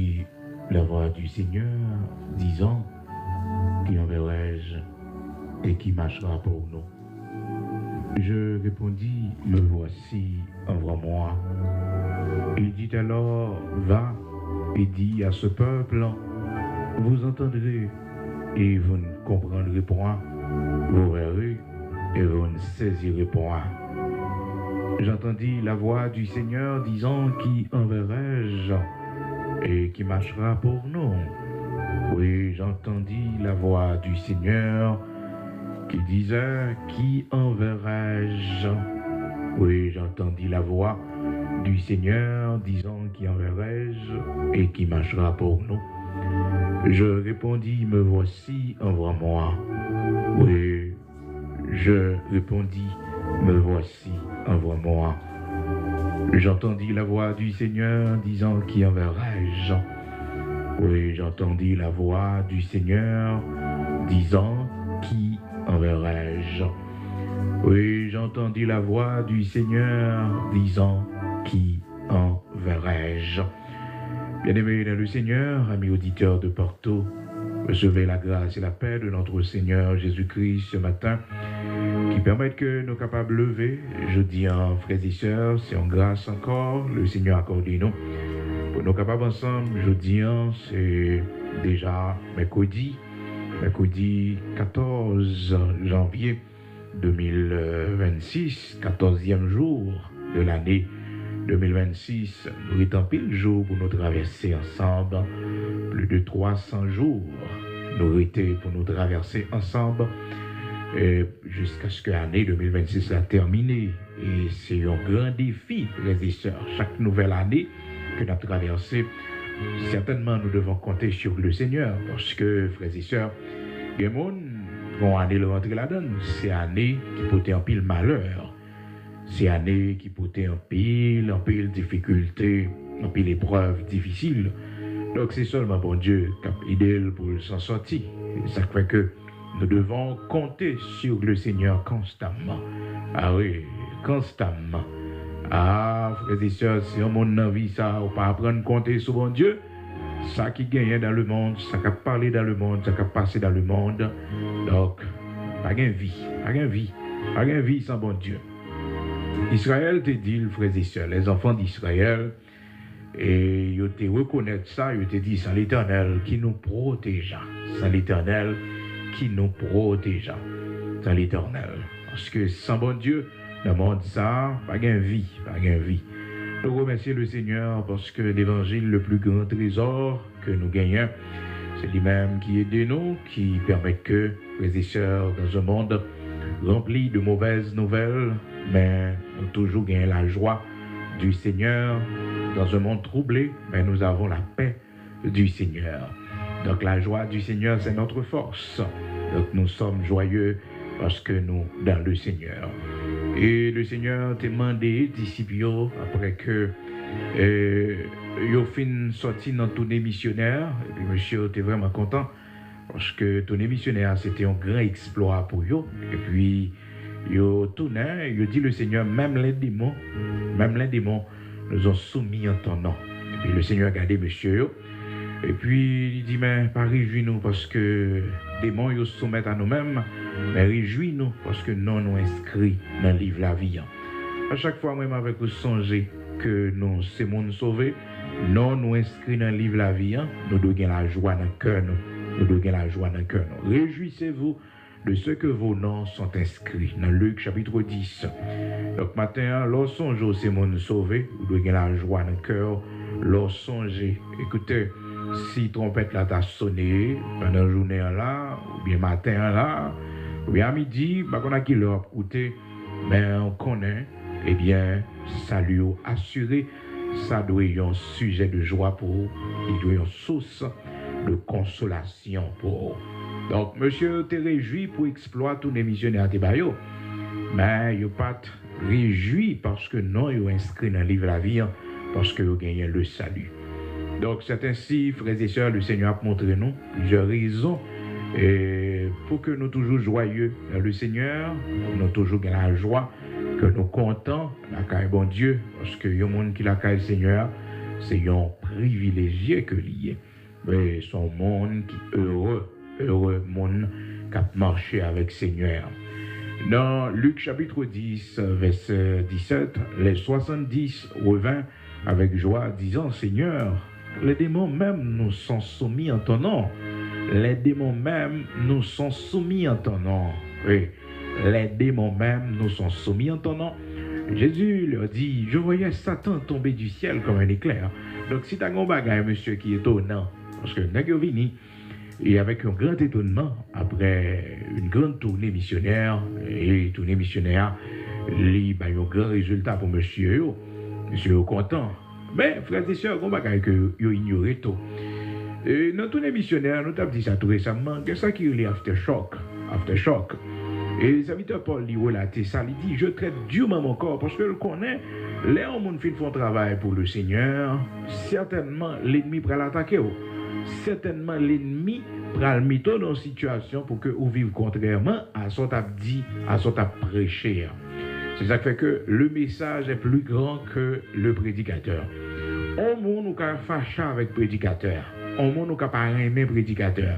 entendu la voix du Seigneur disant, qui enverrai-je et qui marchera pour nous? Je répondis, me voici, envoie-moi. Il dit alors, va et dis à ce peuple, vous entendrez et vous ne comprendrez point, vous verrez et vous ne saisirez point. J'entendis la voix du Seigneur disant, qui enverrai-je et qui marchera pour nous? Oui, j'entendis la voix du Seigneur qui disait, qui enverrai-je? Oui, j'entendis la voix du Seigneur disant, qui enverrai-je et qui marchera pour nous? Je répondis, me voici, envoie-moi. Oui, je répondis, me voici, envoie-moi. J'entendis la voix du Seigneur disant, qui enverrai-je? Oui, j'entendis la voix du Seigneur disant, qui enverrai-je? Oui, j'entendis la voix du Seigneur disant, qui enverrai-je? Bien-aimés dans le Seigneur, amis auditeurs de partout, recevez la grâce et la paix de notre Seigneur Jésus-Christ ce matin, qui permettent que nous capables de lever, je dis en frères et sœurs, c'est en grâce encore, le Seigneur accorde nous. Pour nous capables ensemble, je dis, c'est déjà mercredi 14 janvier 2026, 14e jour de l'année 2026. Nous étant pile jour pour nous traverser ensemble, plus de 300 jours nous étions pour nous traverser ensemble jusqu'à ce que l'année 2026 soit terminée. Et c'est un grand défi, frères et sœurs. Chaque nouvelle année que nous avons traversée, certainement nous devons compter sur le Seigneur, parce que, frères et sœurs, les gens vont aller le rentrer là-dedans. C'est année qui peut en pile malheur. C'est année qui peut en pile difficulté, en pile épreuve difficile. Donc c'est seulement bon Dieu qui a aidé pour s'en sortir. Et ça fait que nous devons compter sur le Seigneur constamment. Ah oui, constamment. Ah, frères et sœurs, si on monde dans vie ça, on peut apprendre à compter sur bon Dieu. Ça qui gagne dans le monde, ça qui a parlé dans le monde, ça qui a passé dans le monde. Donc, pas de vie sans bon Dieu. Israël te dit, frères et sœurs, les enfants d'Israël, et ils te reconnaissent ça, ils te disent, c'est l'Éternel qui nous protégea. C'est l'Éternel qui nous protégea. C'est l'Éternel. Parce que sans bon Dieu, dans le monde ça, pas de vie. Nous remercions le Seigneur parce que l'évangile, le plus grand trésor que nous gagnons, c'est lui-même qui aide nous, qui permet que, frères et sœurs, dans un monde rempli de mauvaises nouvelles, mais nous toujours gagnons la joie du Seigneur. Dans un monde troublé, mais nous avons la paix du Seigneur. Donc la joie du Seigneur, c'est notre force. Donc nous sommes joyeux parce que nous, dans le Seigneur. Et le Seigneur t'a demandé, disciples, après que yo fin sorti dans tournée missionnaire, et puis monsieur était vraiment content, parce que tournée missionnaire, c'était un grand exploit pour eux. Et puis, yo tourné, yo dit le Seigneur, même les démons, nous ont soumis en ton nom. Et puis le Seigneur a gardé monsieur. Et puis il dit, mais pas réjouis-nous parce que les démons ils se soumettent à nous-mêmes, mais réjouis-nous parce que nous nous inscrits dans le livre la vie. À chaque fois, même avec vous songer que nous, c'est monde sauvé, nous inscrits dans le livre la vie, nous devons la joie dans le cœur. Réjouissez-vous de ce que vos noms sont inscrits dans Luc chapitre 10. Donc matin, lorsque songe c'est monde sauvé, vous devez la joie dans le cœur. Lorsque songez, écoutez, si trompette là t'a sonné pendant la journée là, ou bien matin là, ou bien à midi, bah qu'on a qui leur écouté, mais on connaît, eh bien, salut assuré, ça doit être un sujet de joie pour vous, il doit être une source de consolation pour vous. Donc, monsieur, te réjouis pour exploiter tous les missionnaires de Bayo, mais il n'y a pas réjoui parce que non, il est inscrit dans le livre de la vie, parce que vous gagnez le salut. Donc, c'est ainsi, frères et sœurs, le Seigneur a montré nous plusieurs raisons pour que nous toujours joyeux dans le Seigneur, nous toujours dans la joie, que nous contents, la caille bon Dieu, parce que y a un monde qui la caille Seigneur, c'est un privilégié que lié. Mais son monde qui heureux monde qui a marché avec Seigneur. Dans Luc chapitre 10, verset 17, les 70 revint avec joie, disant, Seigneur, les démons même nous sont soumis en ton nom. Les démons même nous sont soumis en ton nom. Oui, les démons même nous sont soumis en ton nom. Jésus leur dit, je voyais Satan tomber du ciel comme un éclair. Donc si tu as un bagage, monsieur, qui est étonnant, parce que nous sommes venus, et avec un grand étonnement, après une grande tournée missionnaire, et tournée missionnaire, il y a un grand résultat pour monsieur. Monsieur est content. Mais, frères et sœurs, on va que vous ignorez tout. Et dans tournée missionnaire, nous avons dit ça tout récemment, que ça qui est aftershock. Aftershock. Et le serviteur Paul lui relate ça, il dit, je traite durement mon corps, parce que je connais, les hommes qui font travail pour le Seigneur, certainement l'ennemi pourra l'attaquer. Certainement l'ennemi pourra le mettre dans une situation pour que vous vivez contrairement à ce qu'on dit, à ce qu'on prêché. C'est ça qui fait que le message est plus grand que le prédicateur. On monde nous a fâché avec le prédicateur. On monde nous a pas aimé prédicateur.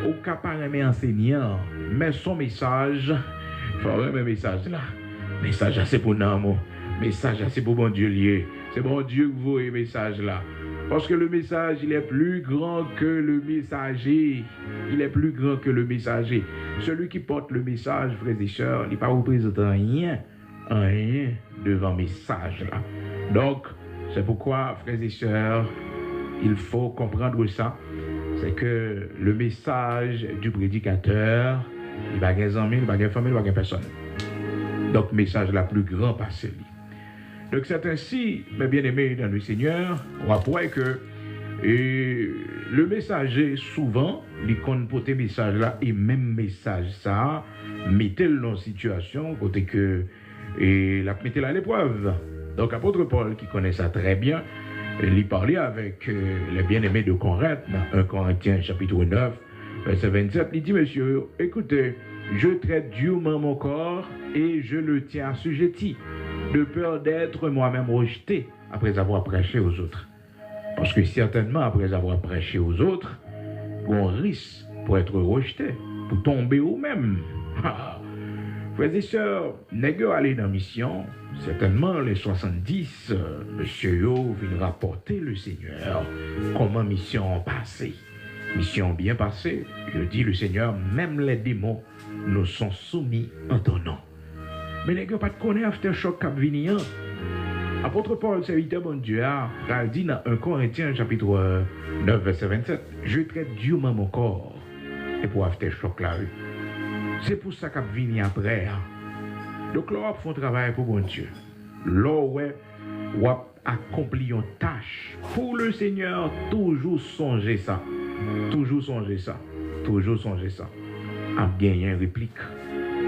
On n'a pas aimé enseignant. Mais son message, il faut aimer le message là. Message c'est pour nous. Message c'est pour bon Dieu lié. C'est bon Dieu que vous voyez le message là. Parce que le message, il est plus grand que le messager. Il est plus grand que le messager. Celui qui porte le message, frères et sœurs, il ne représente rien devant le message là. Donc, c'est pourquoi, frères et sœurs, il faut comprendre ça. C'est que le message du prédicateur, il va y avoir des amis, il va y avoir des familles, il va y avoir personne. Donc, le message le plus grand par celui. Donc c'est ainsi, mes bien-aimés dans le Seigneur, on va voir que le messager, souvent, il compte le message là, et même message ça, mettez-le dans une situation, côté que, et la mettez-le à l'épreuve. Donc l'apôtre Paul, qui connaît ça très bien, il parlait avec les bien-aimés de Corinthe, dans 1 Corinthiens chapitre 9, verset 27, il dit, monsieur, écoutez, je traite durement mon corps et je le tiens assujetti, de peur d'être moi-même rejeté après avoir prêché aux autres. Parce que certainement, après avoir prêché aux autres, on risque pour être rejeté, pour tomber ou même. Frères et sœurs, n'est-ce aller dans la mission, certainement les 70, monsieur Yo vient rapporter le Seigneur comment mission passée. Mission bien passée, je dis le Seigneur, même les démons nous sont soumis en ton nom. Mais les gars, pas de connaître aftershock cap venir. Apôtre Paul, serviteur bon Dieu, a dit dans 1 Corinthiens chapitre 9, verset 27, je traite durement mon corps. Et pour aftershock là, c'est pour ça qu'a venir après. Donc là, on fait un travail pour bon Dieu. Là, on accomplit une tâche pour le Seigneur. Toujours songer ça. Toujours songer ça. Toujours songer ça. À gagner une réplique.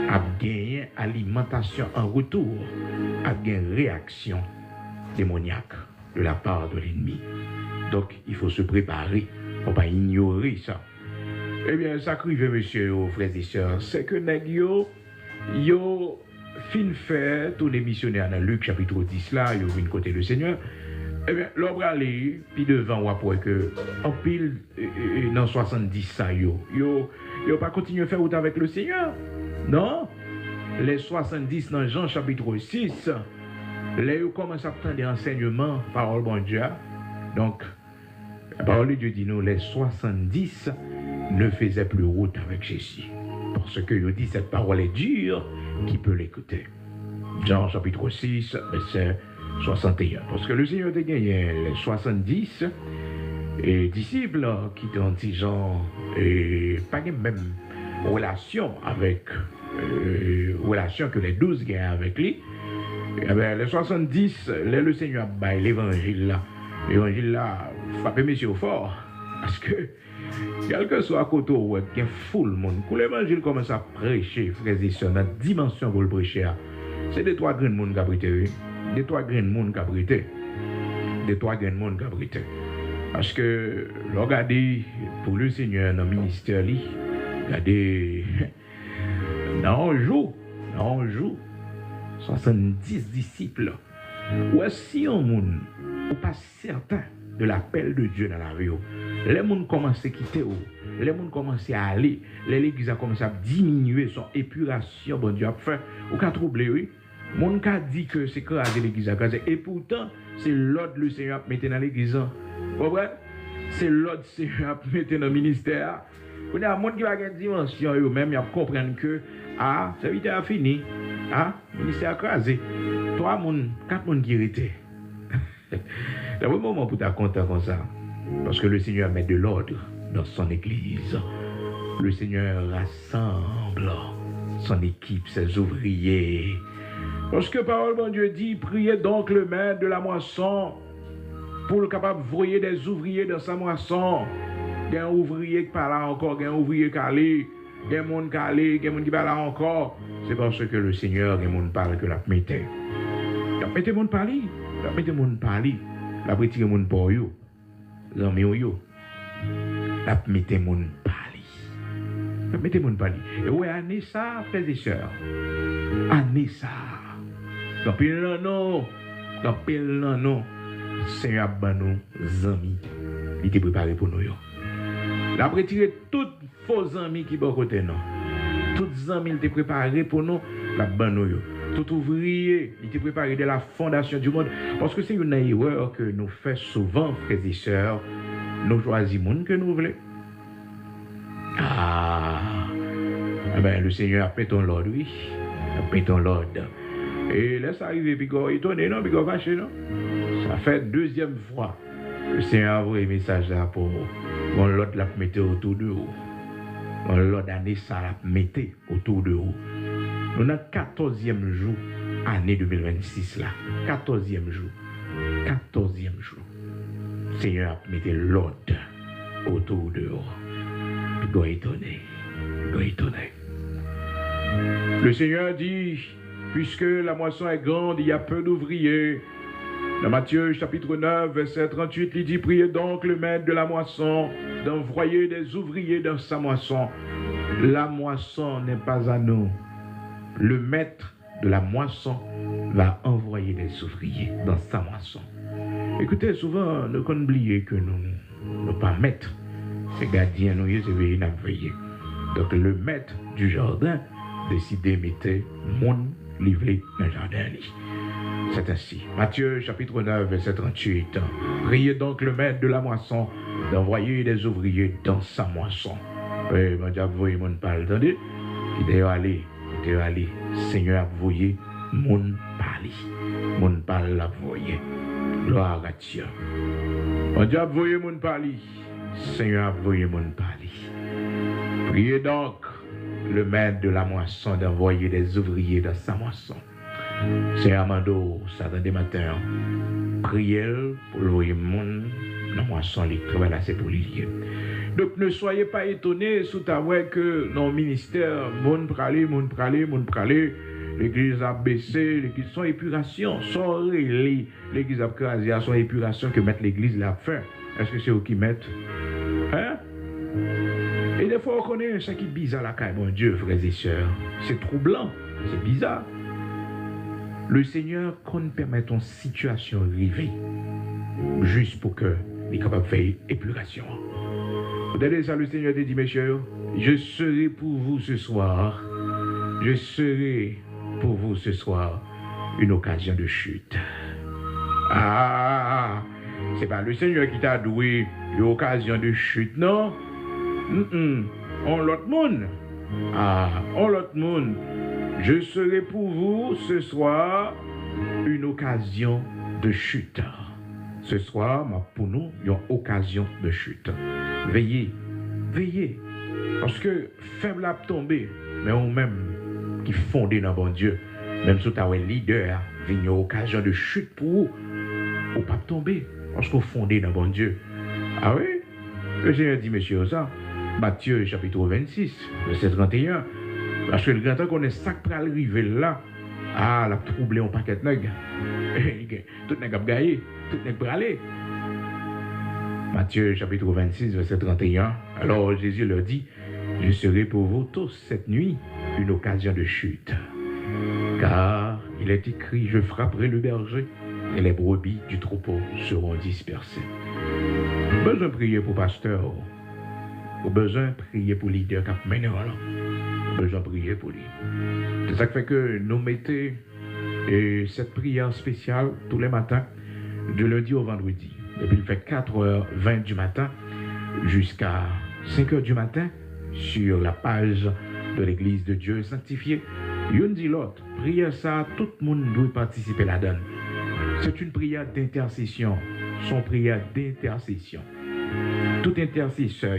À gagner alimentation en retour, à gagner réaction démoniaque de la part de l'ennemi. Donc, il faut se préparer, il ne faut pas ignorer ça. Eh bien, ça crive, monsieur, frères et sœurs, c'est que yo fin fait tous les missionnaires dans Luc chapitre 10 là, yo vient côté le Seigneur. Eh bien, l'on va aller, puis devant, on après que, en pile, dans 70 ça, yo pas continuer à faire route avec le Seigneur. Non, les 70 dans Jean chapitre 6, là, ils commencent à prendre des enseignements, parole bon Dieu. Donc, la parole de Dieu dit nous, les 70 ne faisaient plus route avec Jésus. Parce que il dit cette parole est dure, qui peut l'écouter. Jean chapitre 6, verset 61. Parce que le Seigneur a gagné les 70 et disciples qui ont dit Jean, et pas même relation avec relation que les 12 gagnent avec lui. Et bien, les 70, le Seigneur a l'évangile là. L'évangile là, frappez messieurs fort. Parce que, quel que soit à côté où il y a full monde, quand l'évangile commence à prêcher, frères et sœurs, dans la dimension pour le prêcher, c'est des trois grains de monde qui a prêté. Des trois grains de monde qui a prêté. Des trois grains de monde qui a prêté. Parce que, regardez, pour le Seigneur, dans le ministère, regardez, dans un jour, 70 disciples, Ou si on moun, ou pas certain de l'appel de Dieu dans la vie, les gens commencent à quitter, les gens commencent à aller, l'église a commencé à diminuer son épuration, bon Dieu a fait, ou qu'à troubler, oui. Mon cas dit que c'est craser l'église à craser, et pourtant, c'est l'ordre le Seigneur a mis dans l'église. Vous comprenez? C'est l'ordre le Seigneur a mis dans le ministère. Il y a des gens qui va avoir une dimension, eux-mêmes, ils comprennent que, ah, ça vite a fini, ah, le ministère a crasé. 3 personnes, 4 personnes qui étaient. C'est le moment pour être content comme ça. Parce que le Seigneur met de l'ordre dans son église. Le Seigneur rassemble son équipe, ses ouvriers. Parce que parole de Dieu dit, priez donc le maître de la moisson pour le capable de voyer des ouvriers dans sa moisson. Il y a un ouvrier qui parle encore, il y a un ouvrier qui allait, il y a un monde qui allait, il y a un monde qui parle encore. C'est parce que le Seigneur, il y a un monde qui parle que la mettez. La mettez monde parler, la mettez monde parler, la mettez monde pour yo, les amis yo, la mettez monde parler, la mettez monde parler. Et ouais, année ça, frères et sœurs, année ça. Dans pile non, dans pile non, Seigneur ban nous amis, il était préparé pour nous yo. La retirer toutes faux amis qui bon côté non. Toutes amis il était préparé pour nous, la ban nous yo. Tout ouvrier, il était préparé de la fondation du monde. Parce que c'est une erreur que nous faisons souvent, frères et sœurs. Nous choisissons le monde que nous voulons. Ah, eh ben, le Seigneur a pété l'ordre, oui. A pété l'ordre. Et laisse arriver, puis il est étonné, non, puis il est fâché, non. Ça fait 2e fois. Le Seigneur a envoyé un message là pour mon l'autre l'a mettre autour de vous. Mon l'autre année, ça l'a mettre autour de vous. Nous avons 14e jour, année 2026 là. 14e jour. 14e jour. Le Seigneur a mis l'ordre autour de vous. Il doit étonner. Il doit étonner. Le Seigneur dit, puisque la moisson est grande, il y a peu d'ouvriers. Dans Matthieu chapitre 9, verset 38, il dit, priez donc le maître de la moisson d'envoyer des ouvriers dans sa moisson. La moisson n'est pas à nous. Le maître de la moisson va envoyer des ouvriers dans sa moisson. Écoutez, souvent, nous oublions que nous ne pas maître. C'est gardien, nous, c'est veillé, nous veillé. Donc, le maître du jardin décide de mettre mon livré dans le jardin. C'est ainsi. Matthieu chapitre 9, verset 38. Priez donc le maître de la moisson d'envoyer des ouvriers dans sa moisson. Oui, mon Dieu, vous voyez, mon parle, attendez. Il est allé. Seigneur a voyé mon parler. Mon parle la voyé. Gloire à Dieu. Mon Dieu a voyé mon parler. Seigneur a voyé mon parler. Priez donc le maître de la moisson d'envoyer des ouvriers dans sa moisson. C'est Amando, samedi matin. Priez pour le monde dans la moisson, les travail c'est pour les. Donc ne soyez pas étonnés sous ta voix que dans le ministère, monde pralé, l'église a baissé, l'église sans épuration, sans l'église a crasé, sans épuration que mettre l'église la fin. Est-ce que c'est eux qui mettent? Hein? Et des fois on connaît ce qui est bizarre la caille, mon Dieu, frères et sœurs. C'est troublant, c'est bizarre. Le Seigneur qu'on permet ton situation arriver, juste pour que il est capable de faire épuration. Vous avez ça, le Seigneur te dit, messieurs, je serai pour vous ce soir, je serai pour vous ce soir une occasion de chute. Ah, c'est pas le Seigneur qui t'a doué l'occasion de chute, non? On l'autre monde. Ah, on l'autre monde. Je serai pour vous ce soir une occasion de chute. Ce soir, pour nous, il y a une occasion de chute. Veillez, veillez. Parce que faible à tomber, mais on même qui fondé dans bon Dieu, même si tu as un leader, il y a une occasion de chute pour vous, ou pas tomber, parce qu'on fondé dans bon Dieu. Ah oui? Le Seigneur dit, monsieur, ça, Matthieu chapitre 26, verset 31, parce que le grand temps qu'on est sac pour arriver là, ah, la troublé un paquet de nègres. Tout nègre a gagné, tout nègre pour aller. Matthieu chapitre 26, verset 31. Alors Jésus leur dit, je serai pour vous tous cette nuit une occasion de chute. Car il est écrit, je frapperai le berger et les brebis du troupeau seront dispersées. Besoin de prier pour pasteur, ou besoin de prier pour leader qui a mené là. Besoin de prier pour lui. C'est ça qui fait que nous mettons cette prière spéciale tous les matins, du lundi au vendredi. Depuis il fait 4h20 du matin jusqu'à 5h du matin sur la page de l'Église de Dieu sanctifiée. Yon dit l'autre, prière ça, tout le monde doit participer là-dedans. C'est une prière d'intercession, son prière d'intercession. Tout intercesseur,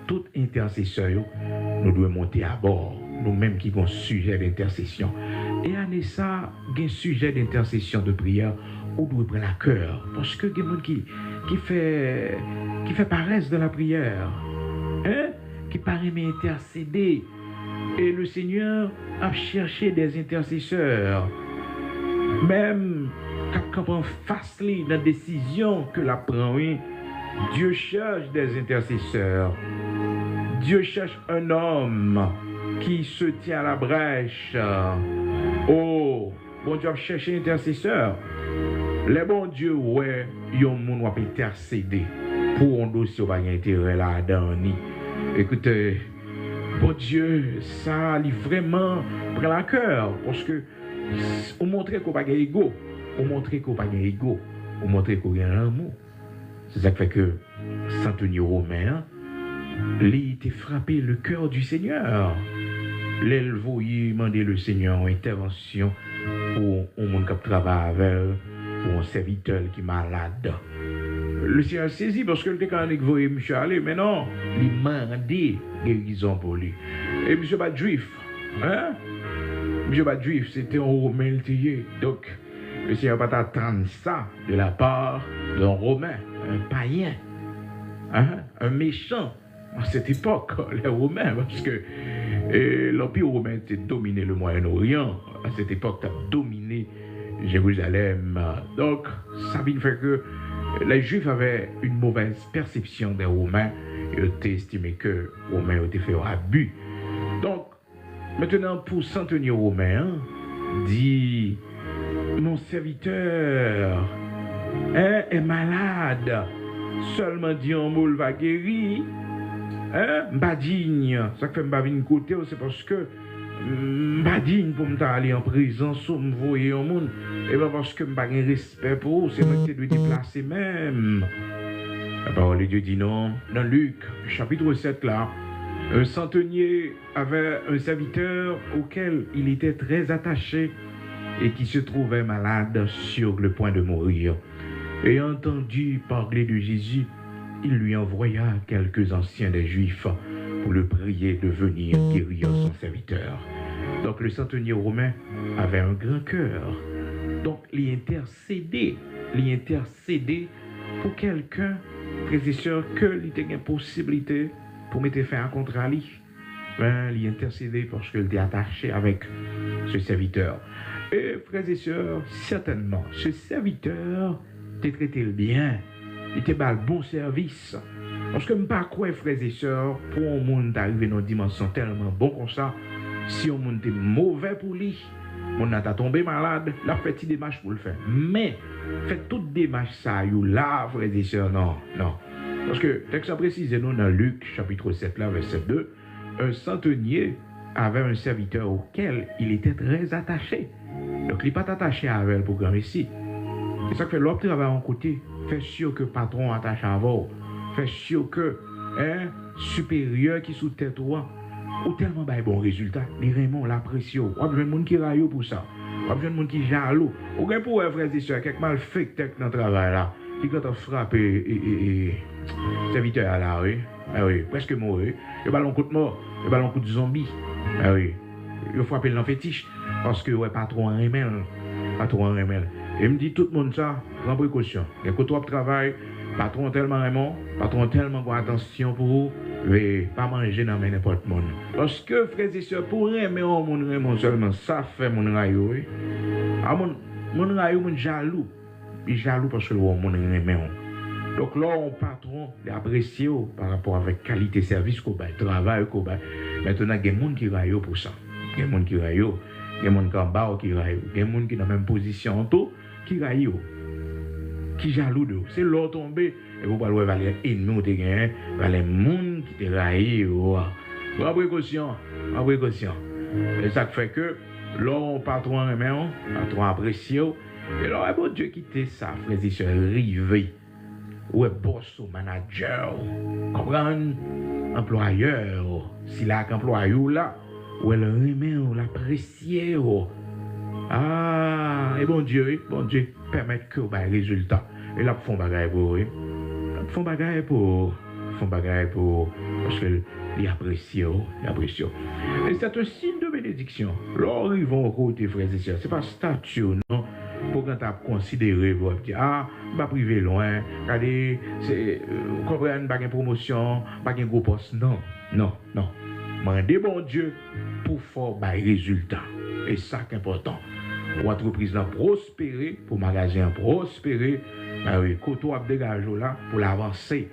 tout intercesseur, nous devons monter à bord, nous-mêmes qui avons sujet d'intercession. Et en ça, un sujet d'intercession de prière, on doit prendre à cœur. Parce que il y a des gens qui fait paresse de la prière, qui paraît intercéder. Et le Seigneur a cherché des intercesseurs. Même quand on face la décision que la prend, Dieu cherche des intercesseurs. Dieu cherche un homme qui se tient à la brèche. Oh, bon Dieu a cherché un intercesseur. Les bons dieux, ouais, ils ont intercédé pour un dossier qui n'a pas intérêt là-dedans. Écoutez, bon Dieu, ça lui vraiment prend la cœur. Parce que on montre qu'on n'a pas d'ego. On montre qu'on n'a pas d'ego. On montre qu'on a un amour. C'est ça qui fait que Saint-Denis Romain, il était frappé le cœur du Seigneur. Il voyait demander le Seigneur en intervention pour un monde qui travaille avec, pour un serviteur qui est malade. Le Seigneur saisi parce que le décanique voyait M. aller, mais non, il demandait guérison pour lui. Et M. pas juif, M. pas juif, c'était un Romain lié. Donc, le Seigneur va attendre ça de la part d'un Romain, un païen, un méchant. À cette époque, les Romains, parce que l'Empire romain a dominé le Moyen-Orient, à cette époque, a dominé Jérusalem. Donc, ça veut dire que les Juifs avaient une mauvaise perception des Romains. Ils ont estimé que les Romains ont fait un abus. Donc, maintenant, pour Saint-Denis Romain, dit, mon serviteur est malade. Seulement dit un mot va guérir. Mbadigne, ça fait mbadigne côté, c'est parce que mbadigne pour m'aller en prison, soit m'voyer au monde, et bien parce que m'pas un respect pour eux, c'est moi qui dois déplacer même. La parole de Dieu dit non. Dans Luc, chapitre 7 là, un centenier avait un serviteur auquel il était très attaché et qui se trouvait malade sur le point de mourir. Ayant entendu parler de Jésus, il lui envoya quelques anciens des Juifs pour le prier de venir guérir son serviteur. Donc le centenier romain avait un grand cœur. Donc il intercédait pour quelqu'un, frères et sœurs, que il était une possibilité pour mettre fin à un contrat. Il intercédait parce qu'il était attaché avec ce serviteur. Et frères et sœurs, certainement, ce serviteur t'a traité bien. Il te bat le bon service. Parce que je ne sais pas quoi, frères et sœurs, pour un monde d'arriver dans une dimension tellement bon comme ça, si un monde est mauvais pour lui, on a tombé malade, la fait des démarches pour le faire. Mais, faites toutes des démarches ça, là, frères et sœurs, non. Parce que, texte à préciser, nous, dans Luc, chapitre 7, là, verset 2, un centenier avait un serviteur auquel il était très attaché. Donc, il n'est pas attaché à elle pour grand ici. C'est ça que fait l'autre travail en côté. Fais sûr que le patron attache à vous. Fais sûr que supérieur qui sous tête ou tellement bon résultat. Les Raymond l'apprécient. Ou besoin de monde qui raille pour ça. Ou besoin de monde qui jaloux. Ou bien pour frères et sœurs, quelque mal fait dans le travail là. Qui quand on frappe serviteur à la rue. Ah oui, presque mort. Le ballon coup de mort. Le ballon coup de zombie. Ah oui. Il faut appeler l'enfétiche. Parce que patron en remède. Patron en remède. Et me dit tout le monde ça, prends précaution. Et quand tu travailles, patron tellement aimant, patron tellement bon attention pour vous, mais pas manger dans n'importe monde. Parce que frères et sœurs, pour aimer mon monde seulement, ça fait mon rayon. Mon rayon, mon jaloux. Il jaloux parce que le monde aimé. Donc là, on patron l'apprécie par rapport avec qualité de service qu'on travail qu'on Maintenant, il y a des gens qui raillent pour ça. Il y a des gens qui raillent. Il y a des gens qui sont en bas qui raillent. Il y a des gens qui sont dans la même position en tout, qui raillent. Qui jaloux de vous. C'est l'eau tombée. Et vous parlez de les ennemis ou des gens, les gens qui te raillent. En précaution. En précaution. Et ça fait que l'on patron aimé, patron apprécié. Et là, bon Dieu quitte ça, frère et sœurs, rivé. Ou est boss ou manager. Comprendre? Employeur. Si là, employeur là, ou elle remet, ou l'apprécier. Ah, et bon Dieu, permet que vous ayez résultat. Et là, font bagaille pour vous. Font bagaille pour. Parce que les apprécient. Et c'est un signe de bénédiction. Là, ils vont au côté, frères et sœurs. Ce n'est pas statut, non? Pour quand tu as considéré, vous dire, ah, pas privé loin, regardez, vous comprenez, pas de promotion, pas de gros poste. Non. Mandez bon Dieu pour faire des résultats. Et ça qui est important. Pour l'entreprise prospérer, pour le magasin prospérer, quand tu as dégagé là, pour l'avancer.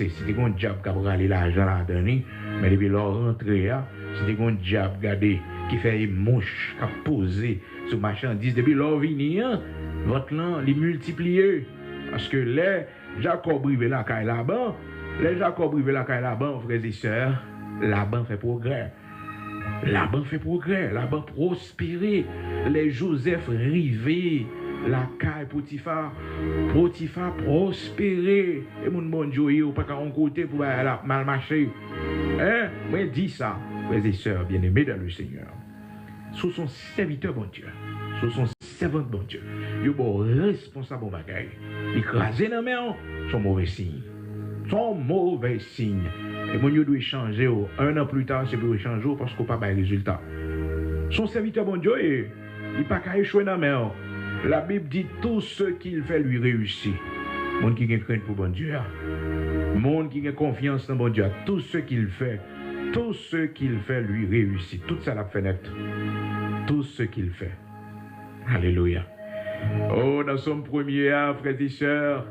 Si tu as un job qui a aller l'argent là donner, mais depuis leur rentrée, si tu as un job qui fait une mouche, qui a posé sur marchandises, depuis leur venir, votre là, les multiplier. Parce que les Jacob brivé la caille là-bas, frères et sœurs, là-bas fait progrès. Là-bas prospérer. Les Joseph rivés, la caille Potiphar prospérer. Et mon bon Dieu, pas qu'à un côté pour mal marcher. Hein? Moi, dis ça, frères et sœurs bien-aimés dans le Seigneur. Sous son serviteur, bon Dieu. Sous son servant, bon Dieu. Il est bon responsable de bagaille. Écraser dans la main, son mauvais signe. Et mon Dieu doit changer. Un an plus tard, c'est pour changer parce qu'on n'a pas de résultat. Son serviteur, bon Dieu, il n'a pas qu'à échouer dans la main. La Bible dit tout ce qu'il fait lui réussit. Monde qui a crainte pour bon Dieu. Monde qui a confiance dans bon Dieu. Tout ce qu'il fait lui réussit. Tout ça l'a fait net. Tout ce qu'il fait. Alléluia. Oh, dans son premier frères et sœurs,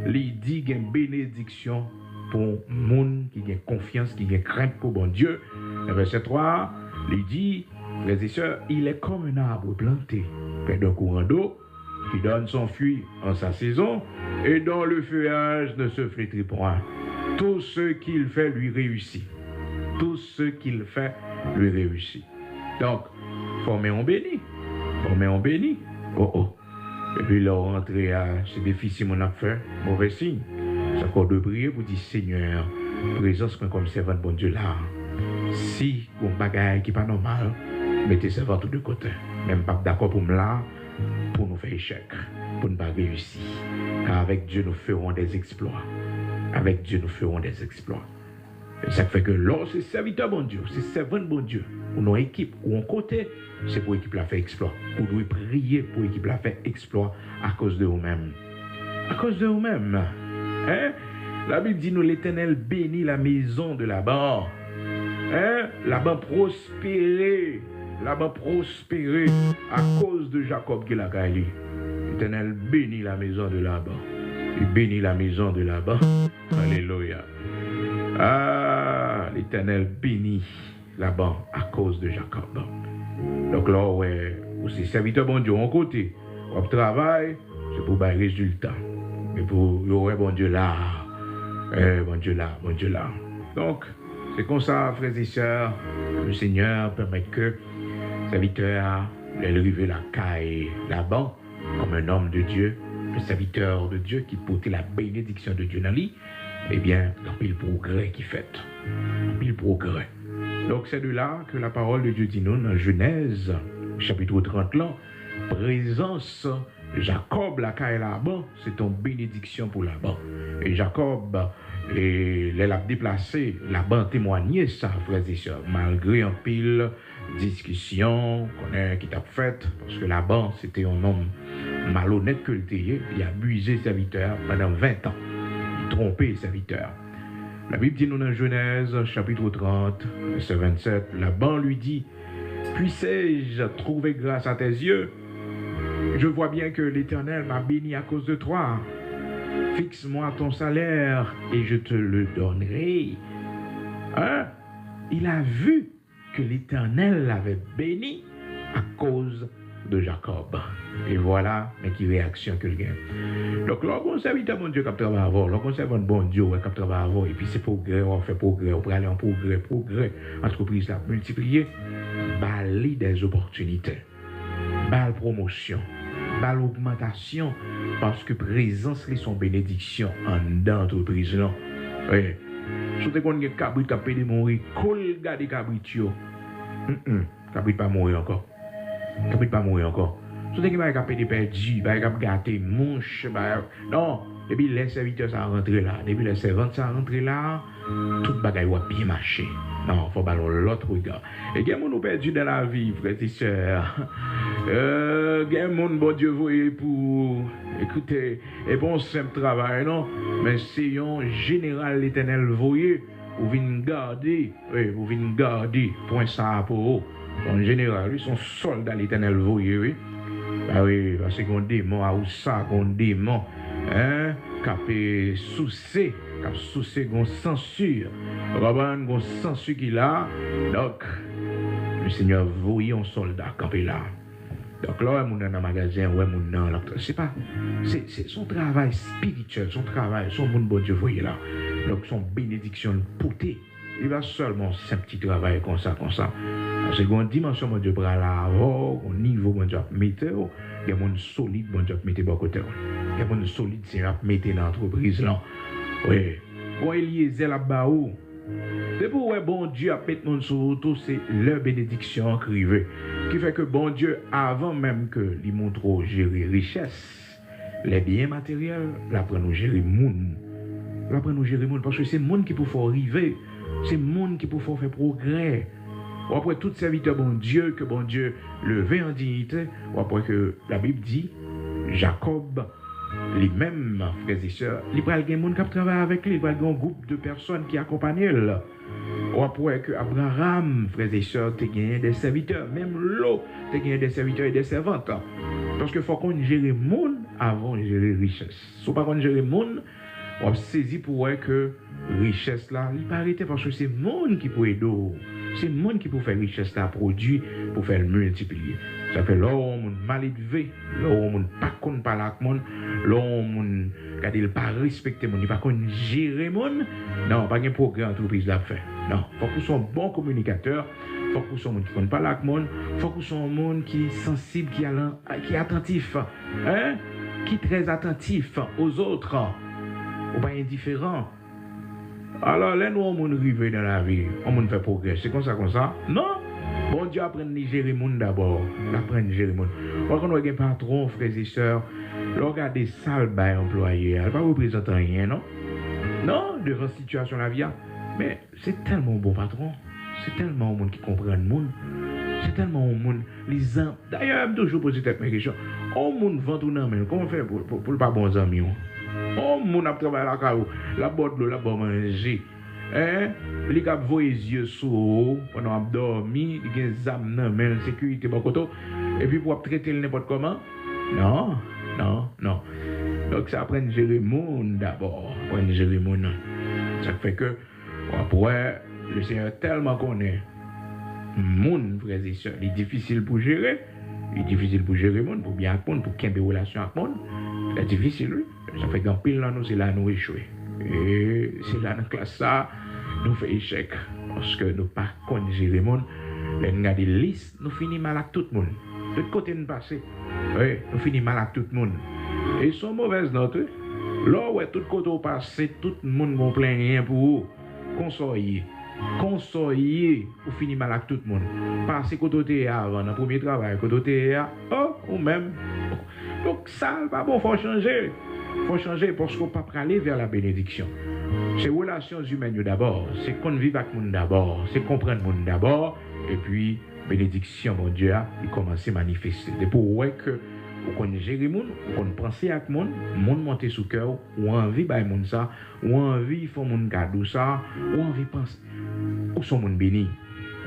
il dit qu'il y a une bénédiction pour les gens qui ont confiance, qui ont crainte pour bon Dieu. Verset 3, il dit, frères et sœurs, il est comme un arbre planté près d'un courant d'eau qui donne son fruit en sa saison et dont le feuillage ne se flétrit point. Tout ce qu'il fait lui réussit. Tout ce qu'il fait lui réussit. Donc, former en béni. Oh. Et puis là, rentrer c'est difficile, mon affaire, mauvais signe. C'est encore de prier pour dire, Seigneur, présence comme servant de bon Dieu là. Si vous avez un bagage qui n'est pas normal, mettez servant tout de côté. Même pas d'accord pour me là, pour nous faire échec, pour ne pas réussir. Car avec Dieu, nous ferons des exploits. Et ça fait que là, c'est serviteur bon Dieu, c'est servant de bon Dieu. Ou nos équipes, ou en côté, c'est pour l'équipe la faire exploit. Vous devez prier pour l'équipe la faire exploit à cause de vous-même. Hein? La Bible dit nous l'Éternel bénit la maison de Laban. Hein? Laban prospérer à cause de Jacob qui l'a gagné. L'Éternel bénit la maison de Laban. Il bénit la maison de Laban. Alléluia. Ah, l'Éternel bénit Laban à cause de Jacob. Donc là, ouais, aussi serviteur bon Dieu, on côté, on travaille, c'est pour un résultat. Et pour le bon Dieu là, bon Dieu là. Donc, c'est comme ça, frères et sœurs, le Seigneur permet que le serviteur élever la caille Laban comme un homme de Dieu, le serviteur de Dieu qui portait la bénédiction de Dieu dans lui. Eh bien, il y a le progrès qui fait. Donc, c'est de là que la parole de Dieu dit nous, dans Genèse, chapitre 30, là, présence de Jacob, la caille Laban, c'est une bénédiction pour Laban. Et Jacob, il a déplacé, Laban témoignait ça, frères et sœurs, malgré un pile discussion qui t'a faite, parce que Laban, c'était un homme malhonnête que le théier, il a abusé ses serviteurs pendant 20 ans. Tromper les serviteurs. La Bible dit nous dans Genèse, chapitre 30, verset 27, Laban lui dit, puissais-je trouver grâce à tes yeux? Je vois bien que l'Éternel m'a béni à cause de toi. Fixe-moi ton salaire et je te le donnerai. Hein? Il a vu que l'Éternel l'avait béni à cause de Jacob. Et voilà, mais qui réaction que le gagne. Donc, lorsqu'on serviteur mon Dieu qui travaille avant, lorsqu'on serve un bon Dieu qui travaille avant, et puis c'est progrès, on fait progrès, on peut aller en progrès, entreprise là, multiplier, bali des opportunités, bal promotion, bal augmentation, parce que présence est son bénédiction en d'entreprise là. Oui. Surtout qu'on a cabrit qui a payé mourir, col garder cabrit yo. Cabrit pas mourir encore. Cabrit pas mourir encore. Surtout qu'il va y avoir des perdus, il va y avoir gâté, mouche, non. Depuis les serviteurs sont rentrés là, depuis les servantes sont rentrés là, tout bagaille va bien marcher. Non, il faut ballon l'autre regard. Et il y a des gens perdu dans la vie, frères et sœurs. Il y a des gens, bon Dieu, voyez pour écoutez, et bon simple travail, non? Mais c'est un général l'éternel, voyez, vous venez garder, oui, vous venez garder, point ça pour eux. En général, ils sont soldats l'éternel, voyez, oui. Ah oui, parce qu'on démon, à où ça, qu'on démon, hein, capé soucé, qu'on censure, Robin, qu'on censure qu'il a, donc, le Seigneur voyait un soldat campé là. Donc là, on est dans le magasin, ouais, mon dans là, c'est pas, c'est son travail spirituel, son travail, son bon Dieu voyez là. Donc son bénédiction portée, il va seulement c'est un petit travail comme ça. Parce que une dimension mon Dieu pour là, au niveau mon Dieu mettre, il y a mon solide mon Dieu mettre bon côté. Il y a mon solide c'est mettre dans l'entreprise là. Oui. Bon Eliezer là-bas où c'est pour ouais, bon Dieu a pété mon sur tout, c'est leur bénédiction crivée. Qui fait que bon Dieu, avant même que les montre gérer richesse, les biens matériels, là pour nous gérer monde. Là pour nous gérer monde, parce que c'est le monde qui peut faire arriver, c'est le monde qui peut faire progrès. Ou après tout serviteur bon Dieu, que bon Dieu levé en dignité, ou après que la Bible dit, Jacob, les mêmes frères et sœurs, il y a des gens qui travaillent avec lui, il y a un groupe de personnes qui accompagnent lui. Ou après que Abraham, frères et sœurs, tu gagné des serviteurs, même l'eau, tu gagné des serviteurs et des servantes. Parce qu'il faut qu'on gère le monde avant de gérer la richesse. Si on ne peut pas gérer le monde, on va saisir pour voir que la richesse là, il pas arrêter parce que c'est le monde qui peut aider. C'est le monde qui peut faire richesse là, produit, pour faire le multiplier. Ça fait là où on mal élevé, là où on pas qu'on parle avec monde, là où on garde le pas respecter monde, il pas qu'on gérer monde. Non, pas un programme entreprise là fait. Non, faut qu'on soit un bon communicateur, faut qu'on soit un monde qui ne parle avec monde, faut qu'on soit un monde qui est sensible, qui est attentif, hein, qui est très attentif aux autres, ou pas indifférent. Alors là, nous, on arrive dans la vie, on fait progrès. C'est comme ça. Non. Bon Dieu apprend à gérer le monde d'abord. Apprend à gérer le monde. Quand on a un patron, frères et sœurs, regardez des salles employés, elle ne représente rien, non? Non, devant la situation de la vie. Mais c'est tellement bon patron. C'est tellement un monde qui comprend le monde. C'est tellement un monde. Les hommes. D'ailleurs, je toujours posé cette question. On monde vend tout dans le comment on fait pour le pas bon amis? Oh, mon a travaillé la carreau, la botte l'eau, la botte manger. Hein? Les gars voient les yeux sur eux, pendant qu'ils dorment, ils ont des âmes dans la sécurité, et puis pour traiter n'importe comment. Non. Donc ça apprend à gérer le monde d'abord. Apprendre à gérer le monde. Ça fait que, après, le Seigneur tellement connaît le monde, frères et sœurs, il est difficile pour gérer. Il est difficile pour gérer le monde, pour bien apprendre, pour qu'il y ait des relations avec le monde. C'est difficile, oui. Ça fait qu'en pile, là, nous, c'est là nous échouons. Et c'est là, dans la classe, ça, nous fait échec. Parce que nous pas connaissons gérer le monde. Nous avons des listes, nous finissons mal avec tout le monde. De côté nous passer. Oui, nous finissons mal avec tout le monde. Et ils sont mauvaises notes. Là, ouais, tout côté au passé, tout le monde ne plein rien pour vous. Consoyer, pour finir mal avec tout le monde. Passer côté avant, dans le premier travail, côté ou même. Donc ça, pas bon, faut changer. Faut changer parce qu'on ne peut pas aller vers la bénédiction. C'est relations humaines d'abord, c'est qu'on vive avec le monde d'abord, c'est comprendre le monde d'abord, et puis bénédiction, mon Dieu, il commence à manifester. C'est pour ouais que on gère le monde, on pense à le monde monte sous cœur, ou envie de monde ça, ou envie faire mon cadeau ça, ou envie penser, ou son monde béni.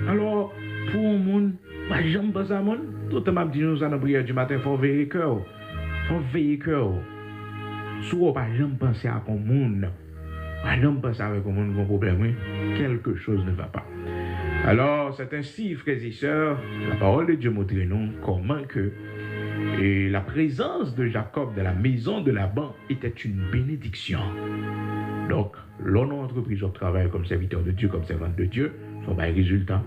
Alors, pour un monde, pas jamais penser à monde, tout le monde dit nous dans la prière du matin, il faut veiller cœur. Faut veiller cœur. Soit pas jamais penser à un monde. Pas jamais penser avec un monde qui a un problème. Quelque chose ne va pas. Alors, c'est ainsi, frères et sœurs, la parole de Dieu montre nous comment que et la présence de Jacob dans la maison de Laban était une bénédiction. Donc, l'on entreprise au travail comme serviteur de Dieu, comme servante de Dieu, il faut bailler résultat.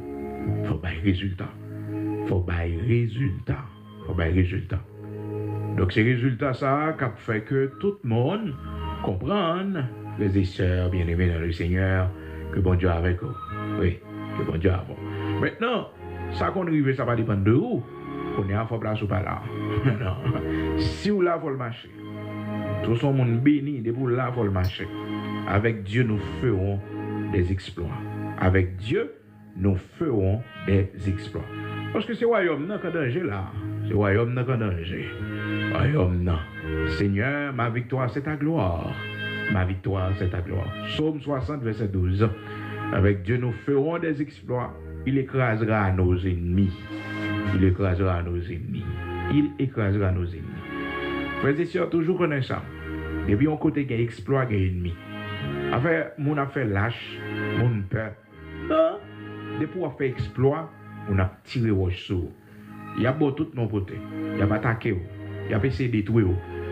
Il faut bailler résultat. Il faut bailler résultat. Il faut bailler résultat. Donc, ces résultats, ça, qui fait que tout le monde comprenne, les et sœurs bien-aimés dans le Seigneur, que bon Dieu est avec vous. Oui, que bon Dieu est avec vous. Maintenant, ça qu'on arrive, ça va dépendre de vous. On est à fort place ou pas là. Non. Si vous là, il faut le marcher. Tout son monde béni, de vous là, il faut le marcher. Avec Dieu, nous ferons des exploits. Avec Dieu, nous ferons des exploits. Parce que c'est royaume n'a qu'un danger là. C'est royaume n'a qu'un danger. Royaume n'a. Seigneur, ma victoire, c'est ta gloire. Ma victoire, c'est ta gloire. Psaume 60, verset 12. Avec Dieu, nous ferons des exploits. Il écrasera nos ennemis. Il écrasera nos ennemis. Il écrasera nos ennemis. Frères et sœurs, toujours connaît ça. Depuis on côté qui exploit, qui ennemi. Avec mon affaire lâche, mon peur. Non. Depuis on fait exploit, on a tiré au sur. Il y a beau tout mon côté. Il y a attaqué. Il y a essayé de détruire.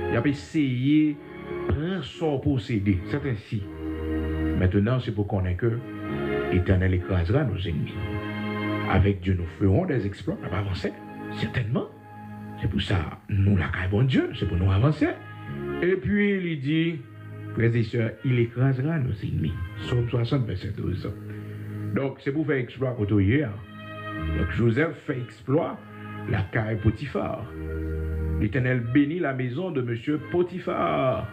Il y a essayé de prendre son possédé. C'est ainsi. Maintenant, c'est pour qu'on ait que l'Éternel écrasera nos ennemis. Avec Dieu, nous ferons des exploits. On va avancer. Certainement. C'est pour ça, nous la bon Dieu. C'est pour nous avancer. Et puis, il dit, frères et sœurs, il écrasera nos ennemis. Psaume 60, verset 12. Donc, c'est pour faire exploit pour hier. Donc, Joseph fait exploit la caille Potiphar. L'Éternel bénit la maison de monsieur Potiphar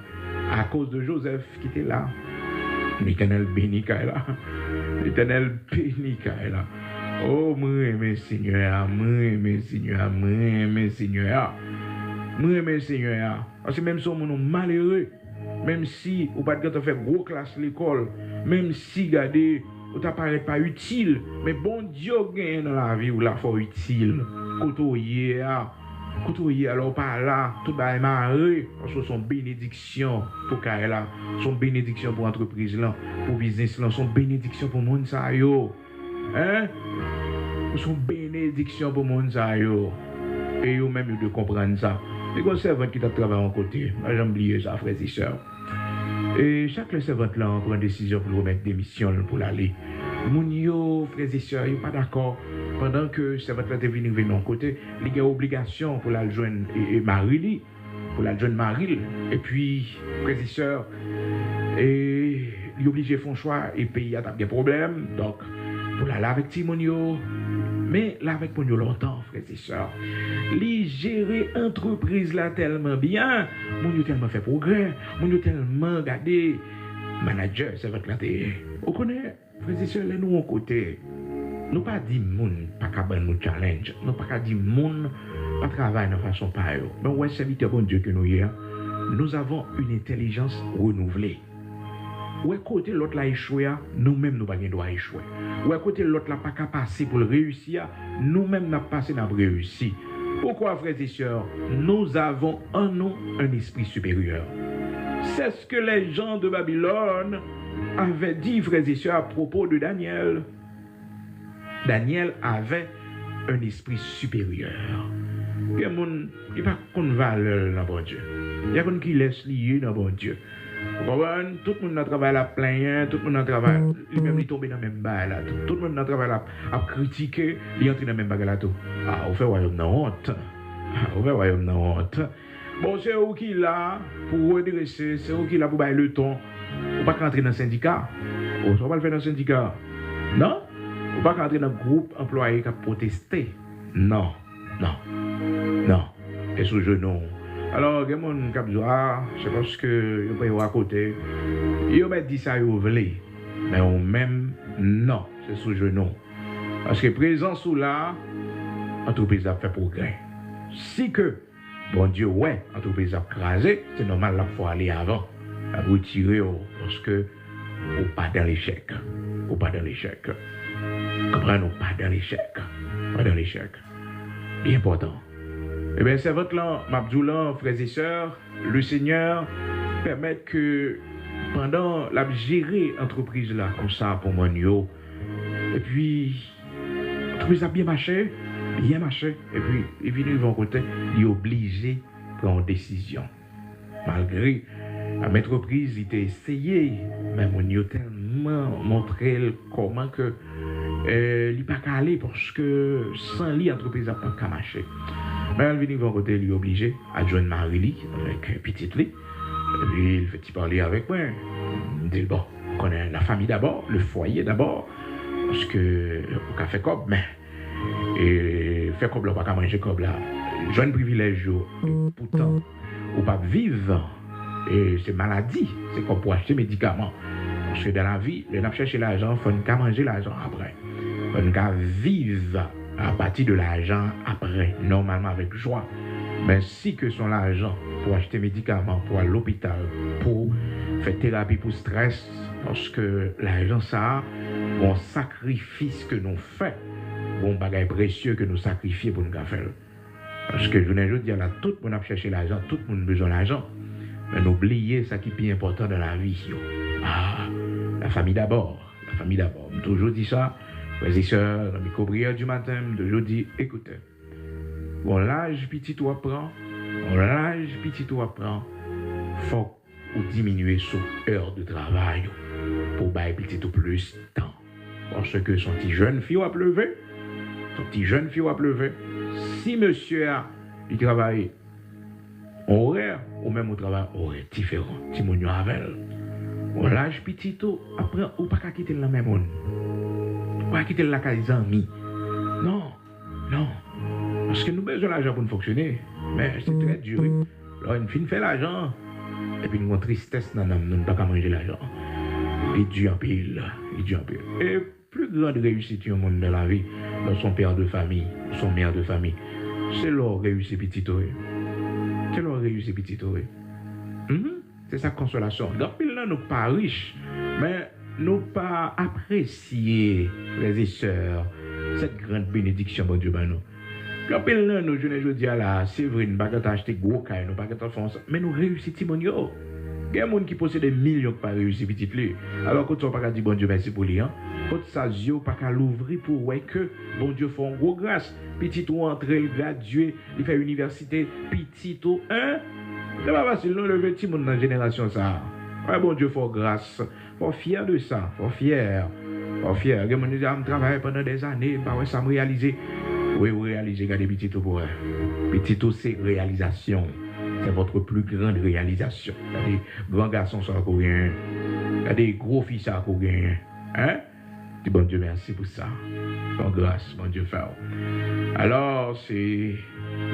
à cause de Joseph qui était là. L'Éternel bénit Kaila. L'Éternel bénit Kaila. Oh, moi, mes Seigneur, moi, Seigneur, moi, Seigneur. Moi, Seigneur. Parce que même si on est malheureux, même si on pas de faire gros classe l'école, même si, regardez, on t'apparaît pas utile, mais bon Dieu gagne dans la vie ou la fois utile. Côtoyer, alors par là, tout va marrer, parce que son bénédiction pour Kaila, son bénédiction pour l'entreprise là, pour business là, son bénédiction pour monde ça yo. Hein? Son bénédiction pour monde ça yo. Et yo même de comprendre ça. Les gros servants qui travaillent en côté, j'ai oublié ça, frères et sœurs. Et chaque servant là prend une décision pour remettre des missions pour l'aller. Moun yo, frères et sœurs, yo pas d'accord. Pendant que servant là est venu de mon côté, il y a obligation pour la joindre et Marie, pour la joindre Marie. Et puis, frères et sœurs, et il est obligé de faire un choix et payer a des problèmes. Donc, pour la avec Timonio, mais là avec Monio longtemps, frères et sœurs, les gérer entreprise là tellement bien, Monio tellement fait progrès, Monio tellement gardé manager, c'est votre là. Vous connaissez, frères et sœurs, les nous en côté, nous pas dit moun pas capable nous challenge, nous pas dit moun pas travailler de façon pareille. Mais ouais, serviteur bon Dieu que nous y nous avons une intelligence renouvelée. Ouais, côté l'autre l'a échoué, nous-mêmes nous pas droit échouer. Ouais, côté l'autre l'a pas qu'à passer pour le réussir, nous-mêmes n'a passé n'a réussi. Pourquoi, frères et sœurs, nous avons en nous un esprit supérieur. C'est ce que les gens de Babylone avaient dit, frères et sœurs, à propos de Daniel. Daniel avait un esprit supérieur. Il y a des gens qui ne valent dans bon Dieu. Il y a des gens qui laissent lier dans bon Dieu. Tout le monde a travaillé à plaindre, tout le monde a travaillé, lui-même il tombe dans le même bail là. Tout le monde a travaillé à critiquer, il entre dans le même bail là tout. Ah, on fait royaume dans honte. On fait royaume dans honte. Bon, c'est où qui là pour redresser, c'est où qui là pour bailler le ton. On ne va pas rentrer dans le syndicat. On ne va pas le faire dans le syndicat. Non? On ne va pas rentrer dans le groupe employé qui a protesté. Non, non, non. Et sous genou. Alors, il y a des gens qui disent, c'est parce que ils sont à côté. Ils ont dit ça, ils veulent. Mais on même, non, c'est sous genou. Parce que présent sous là, l'entreprise a fait progrès. Si que, bon Dieu, ouais, l'entreprise a crasé, c'est normal, il faut aller avant. À retirer, parce que, ou pas dans l'échec. Ou pas dans l'échec. Comprenez, pas dans l'échec. Pas dans l'échec. Bien important. Eh bien, c'est votre là, Mabdoulan, frères et sœurs, le Seigneur permet que pendant la gérer entreprise là, comme ça, pour mon yo, et puis, L'entreprise a bien marché, et puis il vient de l'autre côté, il est obligé de prendre une décision. Malgré la entreprise, il a essayé, mais on a tellement montré comment que il n'est pas calé parce que sans lui, l'entreprise n'a pas qu'à marcher. Mais il vient de l'autre côté, il est obligé à joindre Marie avec un petit lit. Et puis il fait parler avec moi. Il dit bon, on connaît la famille d'abord, le foyer d'abord, parce que on a fait comme, mais et faire comme là, on pas manger comme là. J'ai un privilège, pourtant, on pas vivre. Et c'est maladie, c'est comme pour acheter médicaments. Parce que dans la vie, on a cherché l'argent, il faut manger l'argent après. Il faut vivre à partir de l'argent après, normalement avec joie. Mais si que son l'argent pour acheter médicaments, pour aller à l'hôpital, pour faire thérapie pour stress, parce que l'argent, ça, un sacrifice que nous faisons, un bagage précieux que nous sacrifions pour nous faire. Parce que je ne dis là, tout le monde a cherché l'argent, tout le monde a besoin d'argent. Mais n'oubliez ce qui est plus important dans la vie. Ah, la famille d'abord. La famille d'abord. Je toujours dit ça, frères et sœurs, dans mes cobrières du matin, je toujours dit, écoutez, bon l'âge petit toi prend, faut ou diminuer son heure de travail pour bailler petit ou plus de temps. Parce que son petit jeune fille a pleuvé, si monsieur a il travaille horaire ou même au travail horaire différent, si mon yo avec on l'âge petit tout après ou pas quitter la même monde, pas quitter la case amis. Non, parce que nous besoin l'argent pour nous fonctionner, mais c'est très dur. Alors une fin fait l'argent et puis nous avons tristesse dans nous ne pas manger l'argent. Il dur en pile. Et plus grande réussite au monde dans la vie, dans son père de famille, son mère de famille, c'est leur réussite petit. C'est sa consolation. Donc, nous ne sommes pas riches, mais nous pas apprécier, frères et sœurs, cette grande bénédiction, bon Dieu, nous. Quand nous, je dis là, c'est vrai, nous ne pouvons pas acheter gros cailles, nous ne pouvons pas faire mais nous réussissons, mon Dieu. Il y a des gens qui possèdent des millions qui ne peuvent pas réussir petit peu. Alors, quand on ne peut pas dire bon Dieu, merci pour lui, quand ça, je ne pas l'ouvrir pour voir que bon Dieu fait une grosse grâce. Petit ou entrer, il graduer, il fait université, petit ou c'est pas facile, non, le petit monde dans la génération, ça. Ouais, bon Dieu, faut grâce. Faut fier de ça, faut fier. Il y a des gens qui disent, je travaille pendant des années, bah ouais, ça me réaliser. Oui, vous réalisez, regardez petit tout pour petit tout, c'est réalisation. C'est votre plus grande réalisation. Il y a des grands garçons qui sont coréens. Il y a des gros fils qui sont coréens. Hein? Dis bon Dieu, merci pour ça. Bon grâce, bon Dieu, faire. Alors, c'est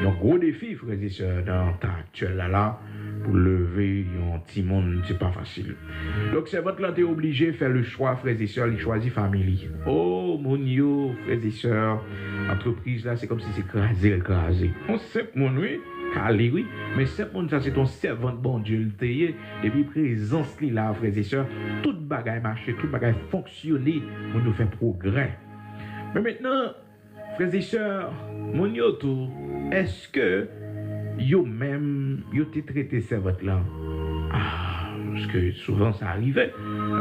un gros défi, frères et sœurs, dans le temps actuel là, pour lever un petit monde, c'est pas facile. Donc, c'est votre lanté obligé de faire le choix, frères et sœurs, il choisit famille. Oh, mon Dieu, frères et sœurs, entreprise là, c'est comme si c'est écrasé. On sait, mon oui, calé, oui, mais c'est mon ça, c'est ton servant, bon Dieu, le théier, depuis présence là, frères et sœurs, tout bagaille marché, tout bagaille fonctionner, on nous fait progrès. Mais maintenant, frères et sœurs, mon yoto, est-ce que yo même, yo t'es traité servant là? Ah, parce que souvent ça arrivait.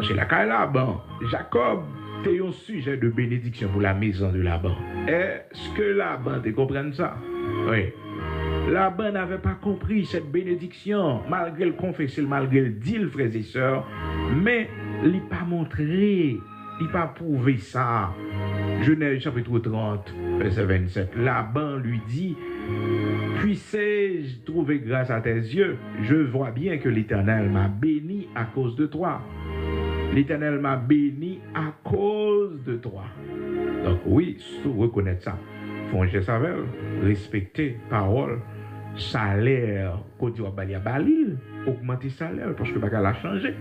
Chez la caille Laban, Jacob, t'es un sujet de bénédiction pour la maison de Laban. Est-ce que Laban te comprenne ça? Oui. Laban n'avait pas compris cette bénédiction, malgré le confessé, malgré le deal, frères et sœurs, mais il n'a pas montré, il n'a pas prouvé ça. Genèse chapitre 30, verset 27. Laban lui dit, puissé-je trouver grâce à tes yeux? Je vois bien que l'Éternel m'a béni à cause de toi. L'Éternel m'a béni à cause de toi. Donc oui, faut reconnaître ça. Faut que ça veut respecter parole, salaire, quand tu vas balil, augmenter salaire parce que le bagage a changé.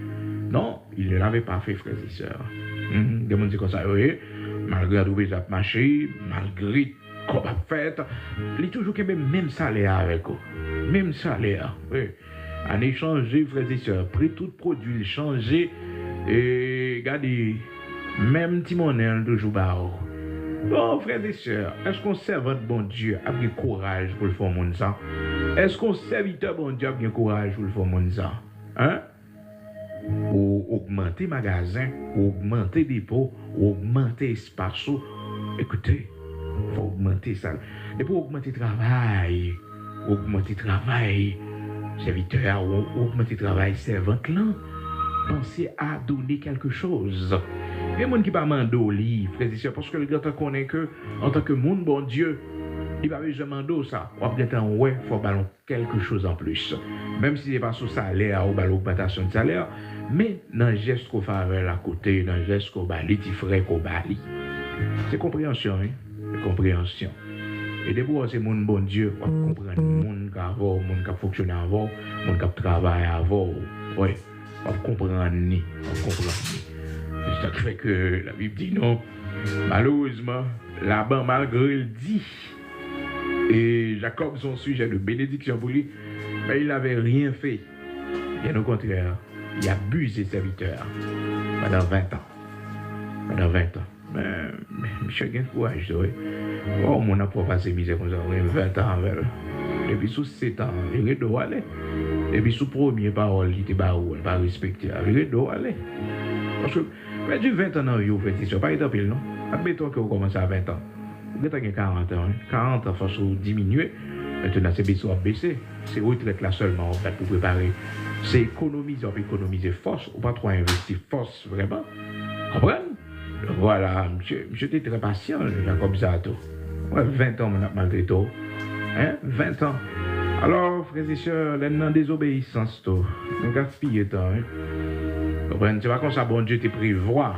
Non, il ne l'avait pas fait, frères et sœurs. Des gens disent comme ça, oui, malgré tout les marché, malgré qu'on a fait, il est toujours même salaire avec eux. Même salaire, oui. En échange, frères et sœurs, prix tout produit, changer, et regardez, même Timonel toujours bas. Bon, frères et sœurs, est-ce qu'on sert votre bon Dieu avec du courage pour le faire mon ça? Est-ce qu'on serviteur bon Dieu avec du courage pour le faire mon ça? Hein? Ou augmenter magasin, ou augmenter dépôt, ou augmenter espace. Écoutez, faut augmenter ça. Et pour augmenter travail, serviteur, augmenter travail, servante là, pensez à donner quelque chose. Il y a des gens qui ne pas au livre, frères et sœurs, parce que le gars connaît que, en tant que monde, bon Dieu, il va besoin de ça. Ou bien, ouais, il faut ballon quelque chose en plus. Même si ce n'est pas sous salaire ou l'augmentation de salaire, mais dans le geste qu'on fait avec la côté, dans le geste qu'on bali, petit frère qu'on bali. C'est compréhension, hein? C'est compréhension. Et des fois, c'est mon bon Dieu, on comprend le monde qui a avant, le monde qui a fonctionné avant, le monde qui a travaillé avant. Oui, on comprend. C'est ça qui fait que la Bible dit non. Malheureusement, là-bas, malgré le dit, et Jacob, son sujet de bénédiction pour lui, mais il n'avait rien fait. Bien au contraire, il abuse ses serviteurs pendant 20 ans. Mais je suis courage, oui. Oh, mon n'a pas passé misère comme ça, 20 ans avec elle. Et puis sous 7 ans, il doit aller. Et puis sous premier parole, il était pas respecté. Il doit aller. Parce que, mais du 20 ans, vous faites ça, pas être pile, non? Admettons que vous commencez à 20 ans. Vous avez 40 ans. 40 ans, il faut diminuer. Maintenant, c'est baisser ou baisser. C'est retraite là seulement, en fait, pour préparer. C'est économiser force, ou pas trop investir force, vraiment. Comprenez? Voilà, j'étais très patient, Jacob Zato. Ouais, 20 ans, malgré tout. Hein? 20 ans. Alors, frères et sœurs, la désobéissance, tout. On gaspille le temps. Hein? Comprenez? C'est pas comme ça, bon Dieu te prévoit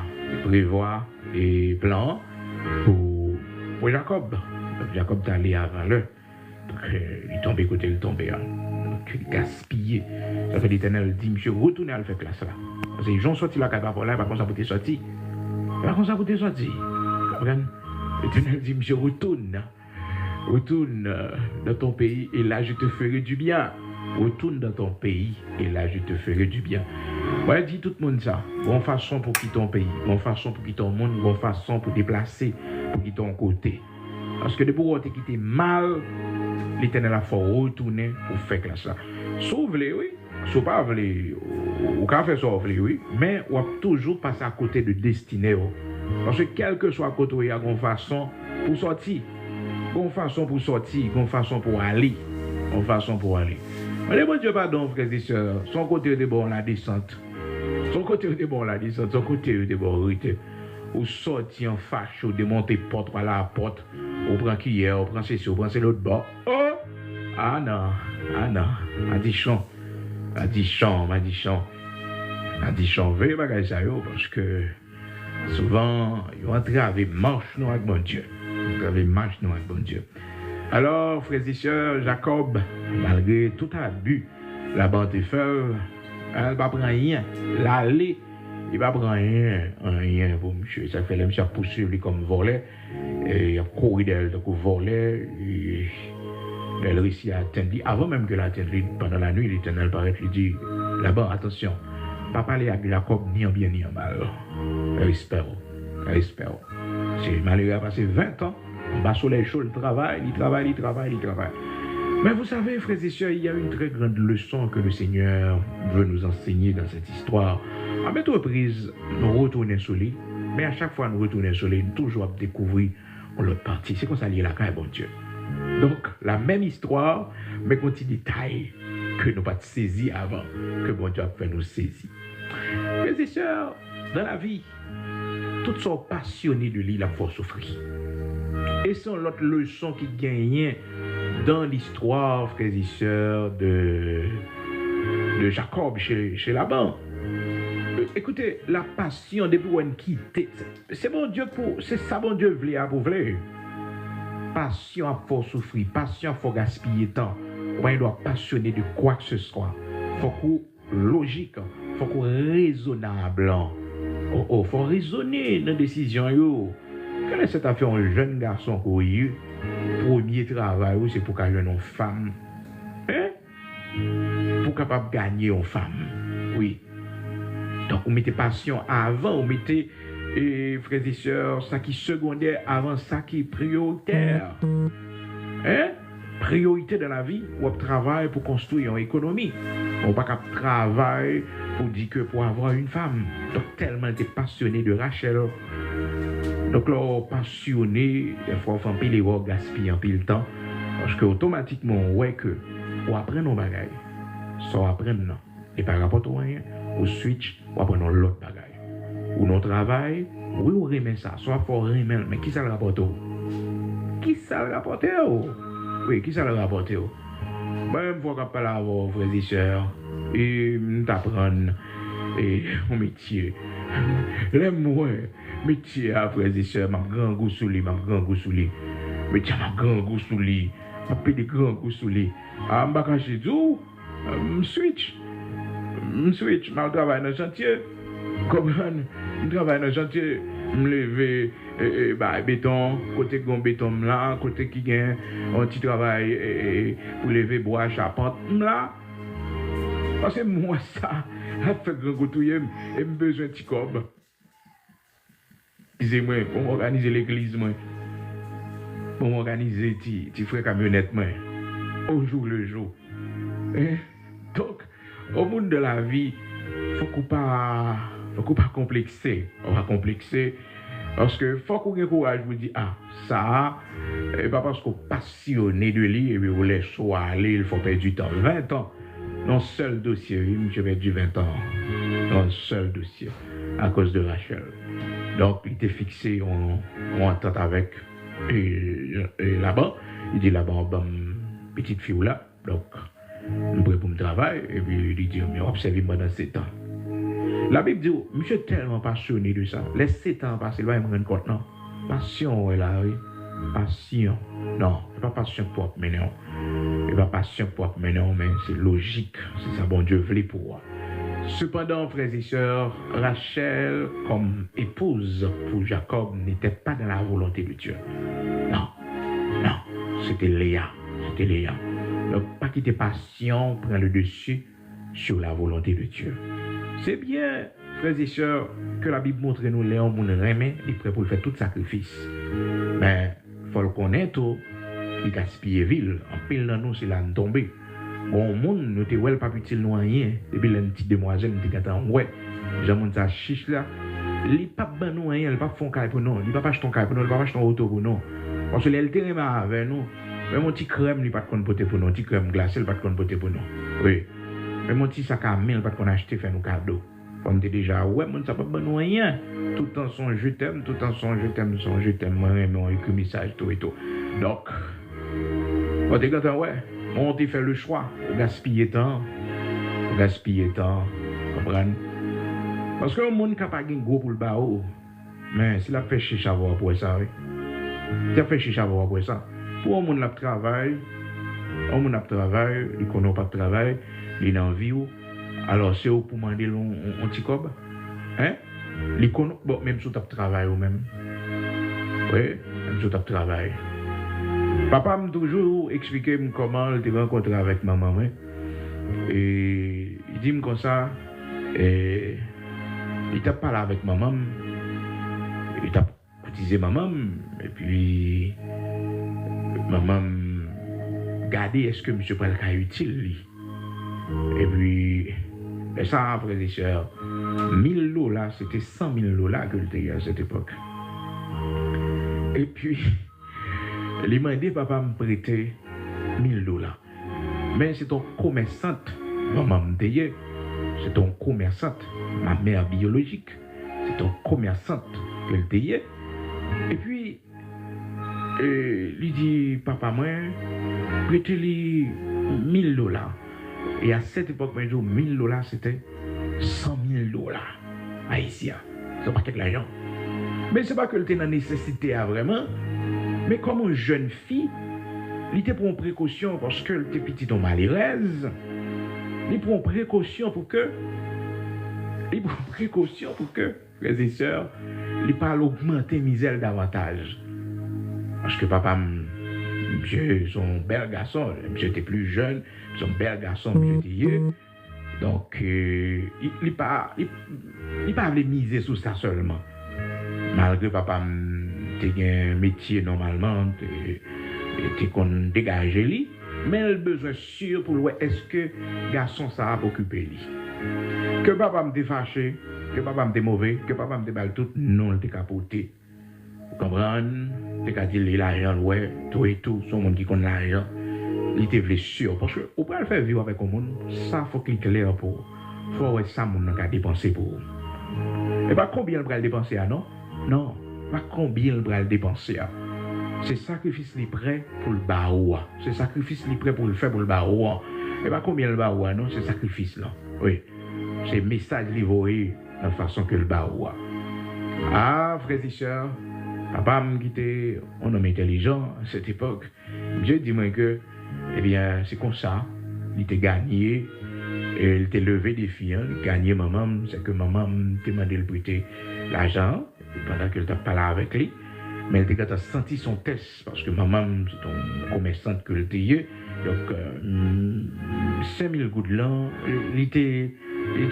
et plan pour Jacob. Jacob est allé avant l'heure. Donc, il tombait côté, il tombait. Hein. Donc, il gaspillait. Ça fait l'Éternel dit, monsieur, retournez à le faire classe là. Parce que les gens sortent là, quand là, pas comme ça pour te sortir. Pas comme ça pour te sortir. Comprenez? L'Éternel dit, monsieur, retourne dans ton pays et là, je te ferai du bien. Retourne dans ton pays et là, je te ferai du bien. Ouais, dit tout le monde ça. Bonne façon pour quitter ton pays, bonne façon pour quitter ton monde, bonne façon pour déplacer, pour quitter ton côté. Parce que depuis que tu as quitté mal, l'Éternel a fait retourner pour faire comme ça. Sauve-les, oui. Sauf pas, ou quand fait ça, oui. Mais on va toujours passer à côté de destinée. Parce que quel que soit côté, il y a une façon pour sortir. Une façon pour sortir, une façon pour aller. Mais les bon Dieu, pardon, frères et sœurs, son côté de bon la descente. Son côté de bon rite. Ou sortir en fâche, ou démonter porte par la porte, ou prend qui est, ou prend ceci, ou prend l'autre bord. Oh! Ah non. Addition, veuillez bagager ça, parce que souvent, ils vont entraver marche nous avec bon Dieu. Alors, frères et sœurs, Jacob, malgré tout abus, la bande de feu, elle ne va pas prendre rien. L'aller, il ne va pas prendre rien pour monsieur. Ça fait le monsieur poursuivre comme volet, et il a couru d'elle, donc volet, et elle réussit à atteindre. Avant même que l'atteigne, pendant la nuit, l'Éternel paraît, lui dit, là-bas, attention, pas parler avec Jacob ni en bien ni en mal. Elle espère. C'est malheureux, a passé 20 ans. En bas soleil chaud, il travaille. Mais vous savez, frères et sœurs, il y a une très grande leçon que le Seigneur veut nous enseigner dans cette histoire. À maintes reprises, nous retournons sur lui, mais à chaque fois nous retournons sur lui, nous toujours découvrir l'autre partie. C'est comme ça lié la caille, bon Dieu. Donc, la même histoire, mais qu'on petit détail que nous pas saisi avant, que bon Dieu a fait nous saisir. Frères et sœurs, dans la vie, toutes sont passionnés de lui, la force souffrir. Et c'est l'autre leçon qui gagne dans l'histoire, frères et sœurs, de Jacob chez Laban. Écoutez, la passion depuis où on quitte, c'est bon Dieu c'est ça bon Dieu voulait à vous voulez. Passion à force souffrir, passion à faut gaspiller temps. On doit passionner de quoi que ce soit. Faut qu'on logique, faut qu'on raisonnable. Faut raisonner dans la décision. Quelle est cette affaire un jeune garçon qui a eu premier travail, c'est pour qu'il y ait une femme. Hein? Pour capable de gagner une femme. Oui. Donc, on mettait passion avant, on mettait, frères et sœurs, ça qui est secondaire avant ça qui est prioritaire. Hein? Priorité dans la vie, on travaille pour construire une économie. On ne peut pas travailler pour dire que pour avoir une femme. Donc, tellement t'es passionné de Rachel. Donc là, passionné, des fois, on fait un peu les voix, gaspiller un peu le temps. Parce que automatiquement, ouais, que, on apprend nos bagailles. Ça, on apprend, non. Et par rapport à rien, on switch, on apprend l'autre bagaille. Ou notre travail, oui, on remet ça. Soit faut remettre, mais qui ça le rapporte? Qui ça le rapporte? Oui, qui ça le rapporte? Même faut qu'on parle à vos frères et sœurs, et t'apprendre mon métier. L'aime-moi, métier à frères et sœurs, m'a grand goût sous lui, m'a grand goût sous lui. Métier m'a grand goût sous lui, m'a fait des grands goût sous lui. Ah, m'a caché tout, switch, m'a travaillé dans le chantier. Comprendre, je travaille dans le chantier, je me lever, béton, côté gon béton là, côté qui gagne, un petit travail pour lever bois, charpente là. Parce que moi, ça, a fait grand goutouille, et j'ai besoin de petit cob. Disez-moi, pour organiser l'église, pour organiser petit frère camionnette, au jour le jour. Donc, au monde de la vie, faut qu'on pas complexer. On va complexer parce que faut qu'on ait courage vous dire ah ça et pas parce qu'on est passionné de lui et puis vous laissez soit aller il faut perdre du temps 20 ans dans seul dossier je vais du 20 ans dans seul dossier à cause de Rachel. Donc il était fixé en entente avec et là-bas il dit là-bas petite fille là donc je prêt pour me travailler et puis il dit mais observez moi dans 7 ans. La Bible dit, monsieur est tellement passionné de ça. Les 7 ans passés, il va me rendre compte, non. Passion, ouais, là, oui. Passion. Non, c'est pas passion propre, mais non. C'est pas passion propre, mais non, mais c'est logique. C'est ça, bon Dieu voulait pour moi. Cependant, frères et sœurs, Rachel, comme épouse pour Jacob, n'était pas dans la volonté de Dieu. Non, non, c'était Léa. C'était Léa. Donc, pas quitter passion, prendre le dessus sur la volonté de Dieu. C'est bien, frères et sœurs, que la Bible montre nous Léon moun remet, il est prêt pour faire tout sacrifice. Mais, il faut le connaître, il gaspille ville. En pile dans nous, c'est là nous tomber. Bon, monde, nous te wel pas utile nous rien. Depuis la petite demoiselle, nous te gâtant, ouais, j'ai mon ça chiche là. Il pas ban nous rien, il pas font caille pour nous, il pas acheter ton caille pour nous, il pas acheter ton auto pour nous. Parce que elle te remet avec nous. Même mon petit crème, il pas de compte poter pour nous, petit crème glacée, il pas de compte poter pour nous. Oui. Mais mon petit sac à main, pas qu'on a acheté faire nos cadeaux. Comme tu déjà, ouais, mon ça pas bon rien. Tout en son je t'aime, tout en son je t'aime, son je t'aime, moi, mon écrit message, tout et tout. Donc, on te dit, ouais, on te fait le choix, gaspiller temps, comprendre? Parce que le monde n'a pas gros pour le bas haut. Mais s'il a fait chicha voir pour ça, oui. S'il a fait chicha voir pour ça. Pour un monde qui travaille, il connaît pas de travail. Il a envie, alors c'est pour demander un petit cob. Hein? Bon, même si tu as travaillé ou même. Oui, même si tu as travaillé. Papa m'a toujours expliqué comment il était rencontré avec maman. Et il dit comme ça, et il t'a parlé avec maman, il t'a cotisé maman, et puis maman regardez est-ce que monsieur Pral est utile lui. Et puis, ça, frères et sœurs, 1000 lots là, c'était 100 000 lots là que le était à cette époque. Et puis, il m'a dit, papa me prêter 1000 lots là. Mais c'est ton commerçante, maman me dit, c'est ton commerçante, ma mère biologique, c'est ton commerçante qu'elle dit. Et puis, lui dit, papa, moi, prêtez-lui 1000 lots là. Et à cette époque, 1000 dollars, c'était 100 000 $ haïtiens. C'est pas quelque l'argent. Mais c'est pas que le était dans la nécessité vraiment. Mais comme une jeune fille, il était pour une précaution parce que le était petit en malheureuse. Il prend précaution pour que, frères et sœurs, il pas augmenter misère davantage. Parce que papa, monsieur, son bel garçon, monsieur était plus jeune, son bel garçon, monsieur était. Donc, il pas miser sur ça seulement. Malgré papa, il a un métier normalement, il qu'on dégage lui, mais il a besoin sûr pour voir est-ce que garçon ça a occupé lui. Que papa me fâché, que papa me mauvais, que papa me mal tout, non, il était capoté. Vous comprenez? C'est quand il a l'argent, ouais, tout et tout, son monde qui connaît l'argent. Il était venu sûr. Parce que, on peut le faire vivre avec un monde, ça, faut qu'il soit clair pour. Faut que ça, mon a dépensé pour. Et pas combien il va le dépenser, non? Non, pas combien il va le dépenser. C'est sacrifice li prêt pour le baoua. C'est sacrifice li prêt pour le faire pour le baoua. Et pas combien le baoua, non? C'est sacrifice là. Oui. C'est message livré de la façon que le baoua. Ah, frères et sœurs, papa m'a quitté un homme intelligent à cette époque. Dieu dit moi que, eh bien, c'est comme ça. Il était gagné. Et il était levé des filles. Il gagné maman. C'est que maman m'a demandé de prêter l'argent pendant qu'elle t'a parlé avec lui. Mais elle était senti son test parce que maman, c'est une commerçante que le était. Donc, 5000 gouttes là, il était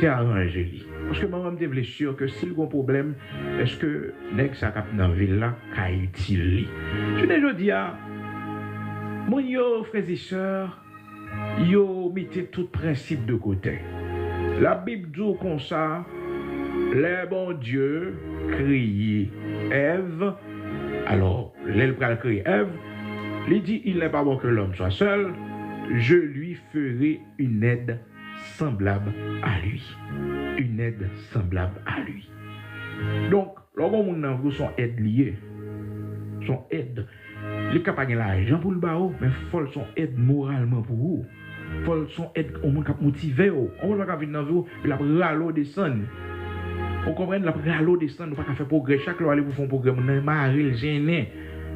arrangé. Parce que maman me dit sûr que s'il y a un problème, est-ce que nèg ça cap dans ville là qu'a utile. Je ne dis à mon yo frères et sœurs, yo mettez tout principe de côté. La Bible dit comme ça, les bons Dieu créé Ève. Alors, l'elle pral créer Ève, il dit il n'est pas bon que l'homme soit seul, je lui ferai une aide semblable à lui. Une aide semblable à lui. Donc, lorsqu'on a son aide liée, son aide, les capables de l'argent pour le barreau, mais il faut son aide moralement pour vous. Il faut son aide au monde qui motivé. On va venir dans vous, il a râlo descendre. On comprend la râlo descendre, pas faire progrès. Chaque fois, aller pour faire un progrès, on est marié, gêné.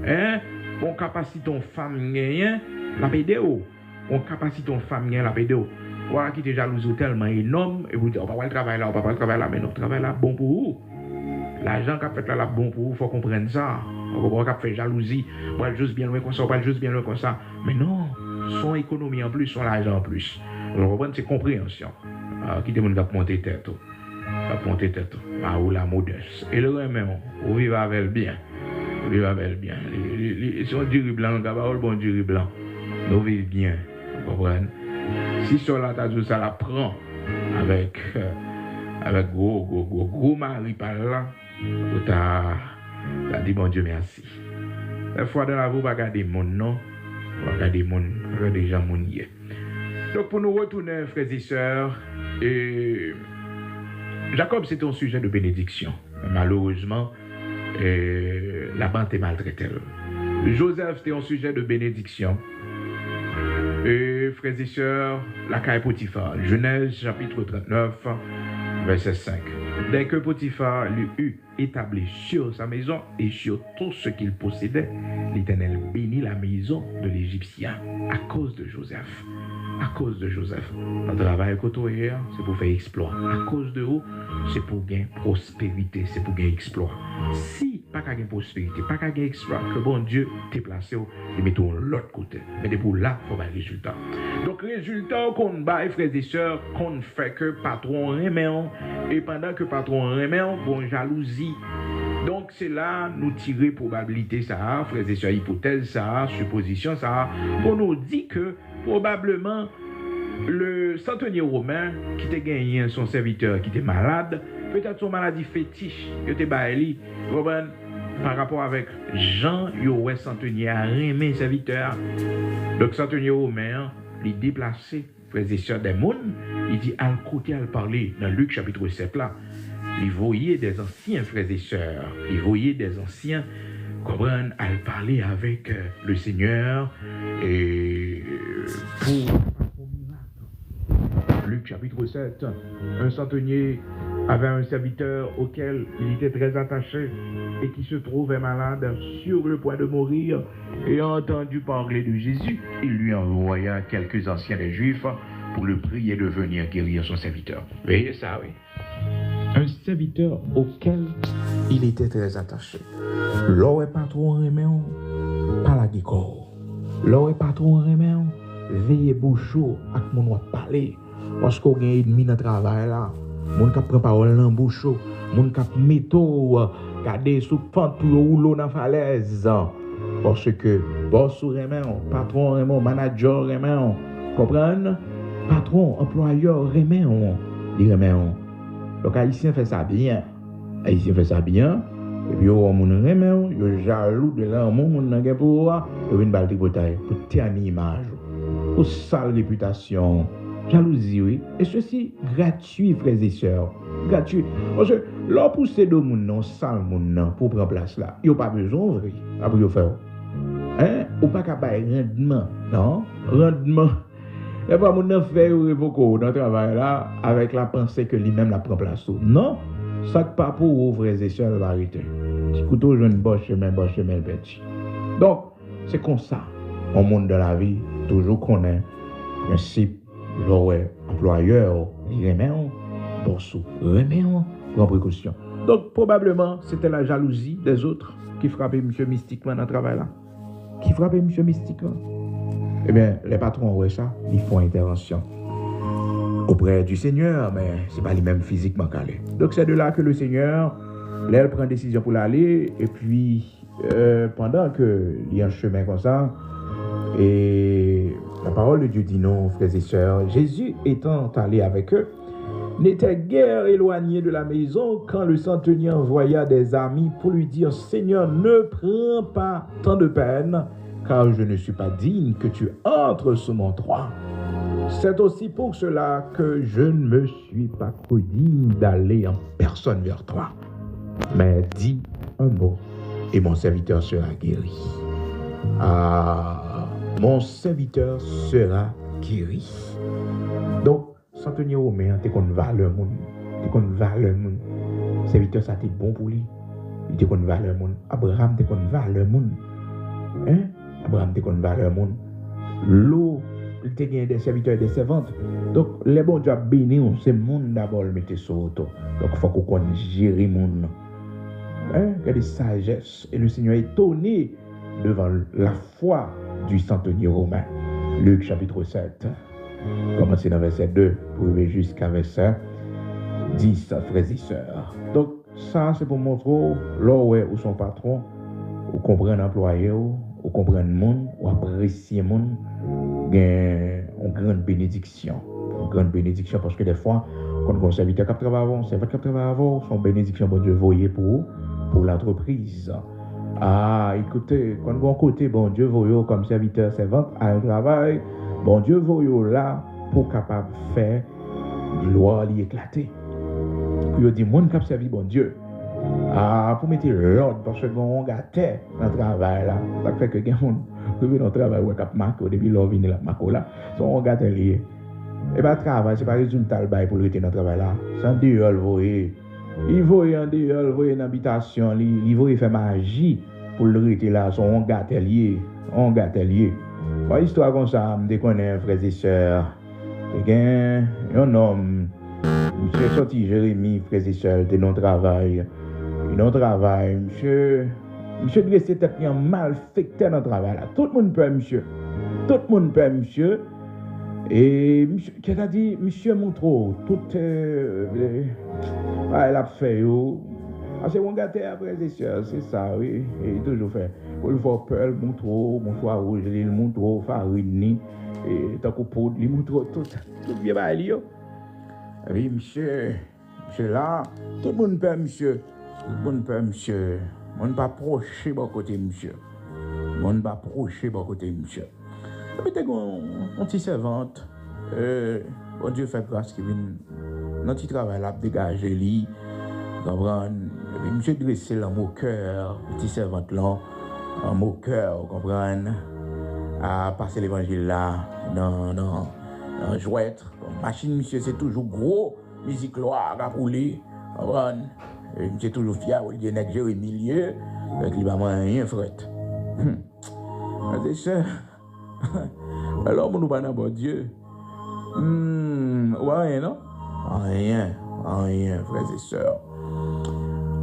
Hein? On capacite ton femme gagne, la pédé. On capacite ton femme gagne, la pédé. Voilà qui est jalousie tellement énorme, et vous dites, on va pas le travail là, on va pas le travail là, mais notre travail là, bon pour vous. L'argent qu'a fait là, bon pour vous, il faut comprendre ça. On va pas faire jalousie, on va juste bien loin comme ça, on va juste bien loin comme ça. Mais non, son économie en plus, son argent en plus. On comprend, c'est compréhension. Qui demande de monter tête. À monter tête. À ou la modeste. Et le remet, on vit avec bien. On vit avec bien. Si on dit blanc, on va le bon du blanc. Nous vivons bien. Vous comprenez? Si cela t'a dit ça la prend avec gros mari par là, t'as dit bon Dieu merci. La fois dans la vie, on va regarder mon nom, on va regarder les gens mon yé. Donc pour nous retourner, frères et sœurs, Jacob c'était un sujet de bénédiction. Malheureusement, Laban était maltraité. Joseph c'était un sujet de bénédiction. Et frères et sœurs, la caille Potiphar, Genèse chapitre 39, verset 5. Dès que Potiphar lui eut établi sur sa maison et sur tout ce qu'il possédait, l'Éternel bénit la maison de l'Égyptien à cause de Joseph. À cause de Joseph. Notre travail côtoyer, c'est pour faire exploit. À cause de vous, c'est pour gagner prospérité, c'est pour gagner exploit. Si pas qu'à gagner prospérité, pas qu'à gagner exploit, que bon Dieu t'est placé, il met de l'autre côté. Mais de pour là, il faut avoir un résultat. Donc, résultat qu'on bat, frères et sœurs, qu'on fait que patron remet, et pendant que patron remet, bon jalousie. Donc, c'est là, nous tirer probabilité, ça, frères et sœurs, hypothèse, ça, supposition, ça, pour nous dire que probablement, le centenier romain qui t'a gagné son serviteur qui était malade, peut-être son maladie fétiche, qui était bailli, par rapport avec Jean, il centenier a remis serviteur. Donc, centenier romain, il déplacé, frères et sœurs des mondes, il dit à côté à parler dans Luc chapitre 7 là. Il voyait des anciens frères et sœurs, il voyait des anciens comprendre à parler avec le Seigneur et pour Luc chapitre 7, un centenier avait un serviteur auquel il était très attaché et qui se trouvait malade sur le point de mourir et a entendu parler de Jésus. Il lui envoya quelques anciens des Juifs pour le prier de venir guérir son serviteur. Vous voyez ça, oui. Un serviteur auquel il était très attaché. L'or est patron remet, pas la décor. L'or est patron remet, veillez bouchou avec mon parler. Parce qu'on a ennemi dans le travail là. Mon qui prend parole dans bouchou. Mon qui métaux, garder sous pente pour rouler dans falaise. Parce que boss remet, patron remet, manager remet, comprendre? Patron, employeur remet, il remet. Donc, Haïtien fait ça bien. Haïtien fait ça bien. Et puis, on moun remen, yo jaloux de l'amour, moun nan gen pouvoir, yo vin bal tripotaille, pour ternir image, pour sale réputation, jalousie, oui. Et ceci gratuit, frères et sœurs. Gratuit. Parce que, l'on pousse de moun nan, sale moun nan, pour prendre place là, yo pas besoin, vrai, après yo faire. Hein? Ou pas capable rendement, non? Rendement. Et pas moun nan fait révoco dans le travail là, avec la pensée que lui-même la prend place. Non? Ça pas pour vous, frères et sœurs, la vérité. Si couteau, je ne bon chemin, petit. Donc, c'est comme ça. Au monde de la vie, toujours qu'on est principe, employeur, il remet, boss, remet, prend précaution. Donc, probablement, c'était la jalousie des autres qui frappait M. mystiquement dans le travail là. Qui frappait M. mystiquement. Eh bien, les patrons, ouais, ça, ils font intervention auprès du Seigneur, mais ce n'est pas lui-même physiquement calé. Donc, c'est de là que le Seigneur, là, elle prend décision pour l'aller, et puis, pendant qu'il y a un chemin comme ça, et la parole de Dieu dit non, frères et sœurs, Jésus étant allé avec eux, n'était guère éloigné de la maison quand le centenier envoya des amis pour lui dire, Seigneur, ne prends pas tant de peine, car je ne suis pas digne que tu entres sous mon toit. C'est aussi pour cela que je ne me suis pas cru digne d'aller en personne vers toi. Mais dis un mot et mon serviteur sera guéri. Ah, mon serviteur sera guéri. Donc, centenier romain, t'es qu'on valeur monde. T'es qu'on valeur monde. Serviteur, ça t'est bon pour lui. Il t'es qu'on valeur monde. Abraham, t'es qu'on valeur monde. Hein? Abraham, t'es qu'on valeur monde. L'eau, il te gagne des serviteurs et des servantes. Donc, les bons dieux bénis, c'est le monde d'abord le mettre sur auto. Donc, il faut qu'on gère le monde. Hein? Il y a des sagesses. Et le Seigneur est étonné devant la foi du centenier romain. Luc chapitre 7. Commencez dans verset 2 pour arriver jusqu'à verset 10, frères et sœurs. Donc, ça, c'est pour montrer là où son patron, ou comprendre l'employé, ou comprendre le monde, ou apprécier le monde, une grande bénédiction. Une grande bénédiction parce que des fois, quand on serviteur qui travaille avant, c'est votre qui travaille avant, son bénédiction, bon Dieu, voyez pour l'entreprise. Ah, écoutez, quand on côté, bon Dieu, voyez comme serviteur, servante, à un travail, bon Dieu, voyez là pour capable de faire gloire l'y éclater. Puis il dit, monde qui a servi bon Dieu. Ah, pour mettre l'ordre, parce que on gâtait dans le travail là. Ça fait que quelqu'un qui dans le travail, ouais, cap marque, depuis l'on vient là, marque là, on gâte lié. Et bien, le travail, c'est pas résultat le bail pour le rester dans le travail là. C'est un dehors, vous voyez. Il voyait en dehors, il voyait une habitation, il voyait faire magie pour le rester là, on gâte lié. On gâte lié. Bon, histoire comme ça, je connais, frères et sœurs. Il y a un homme, monsieur sorti Jérémie, frères et sœurs, de non-travail. Non-travail, monsieur dressé tête mal facteur dans le travail. Là. Tout le monde peut, monsieur. Tout le monde peut, monsieur. Et monsieur, qu'est-ce qu'il a dit, monsieur Montreau, tout elle a fait, c'est mon gâté après, c'est sûr, c'est ça, oui. Et il toujours fait. Pour le voir peur, Montreau, Montreau rouge, le Montreau, farine, et tant qu'on poudre, le Montreau, tout bien bail, oui, monsieur là, tout le monde peut, monsieur. Tout le monde peut, monsieur. On ne pas approcher bon côté, monsieur. On ne pas approcher bon côté, monsieur. Peut-être qu'on petit servante, bon Dieu fait grâce qui vient dans petit travail là, dégager lui, comprendre. Monsieur dressé là, mon cœur, petit servante là, mon cœur, comprendre, à passer l'évangile là, dans jouette, machine, monsieur, c'est toujours gros, musique loire à rouler, comprendre. Monsieur toujours fier, il y a un Jérémie milieu, avec lui, rien, frère. C'est ça. Alors, nous pas bon Dieu. Ouais, non? Rien, frères et sœurs.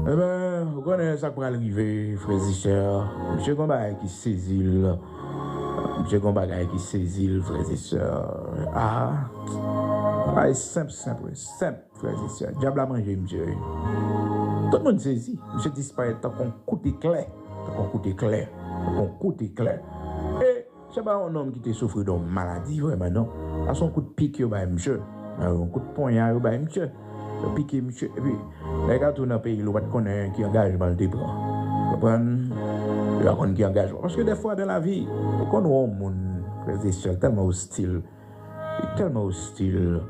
Eh bien, vous connaissez ça pour arriver, frères et sœurs. Monsieur Combat qui saisit, monsieur Combat qui saisit, frères et sœurs. Simple, frères et sœurs. Diable à manger, monsieur. Tout le monde saisit. Monsieur disparaît tant qu'on coûte éclair. Et c'est pas un homme qui te souffre d'une maladie, vraiment, non. À son coup de pique, monsieur. Un coup de poignard, monsieur. piqué, monsieur. Et puis, les gars, tout dans le pays, ils ne connaissent pas qui engagement le prend. Vous comprenez? Il y a qui engagement. Parce que des fois, dans la vie, on a un monde, tellement hostile. Tellement hostile.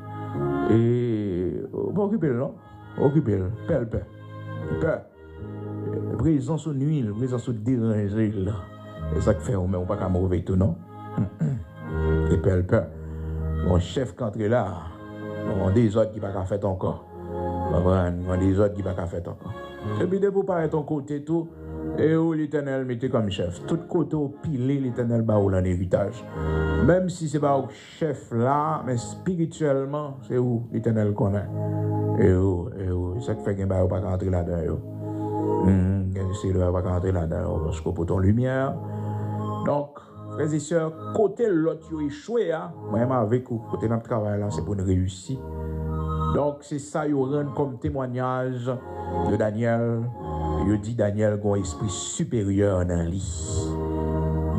Et, on occuper, non? Occuper, peur. Présence au nuit, présence au déranger, là. C'est ça que fait, on ne pas qu'à mauvais tout, non? Et peur. Mon chef qui entre là, on a des autres qui ne peuvent pas faire encore. On a des autres qui ne peuvent pas faire encore. Et puis, de vous parler ton côté, tout, et où l'Éternel mettait comme chef. Tout côté, au pilé, l'Éternel bat en héritage. Même si ce n'est pas au chef là, mais spirituellement, c'est où l'Éternel connaît. Et où, c'est ça qui fait qu'il ne peut pas rentrer là-dedans. C'est ne pas rentrer là-dedans, parce qu'on peut ton lumière. Donc, frères et sœurs, côté l'autre, il a échoué, même avec vous, côté notre travail là, c'est pour nous réussir. Donc, c'est ça, il rend comme témoignage de Daniel. Il dit Daniel a un esprit supérieur dans lui.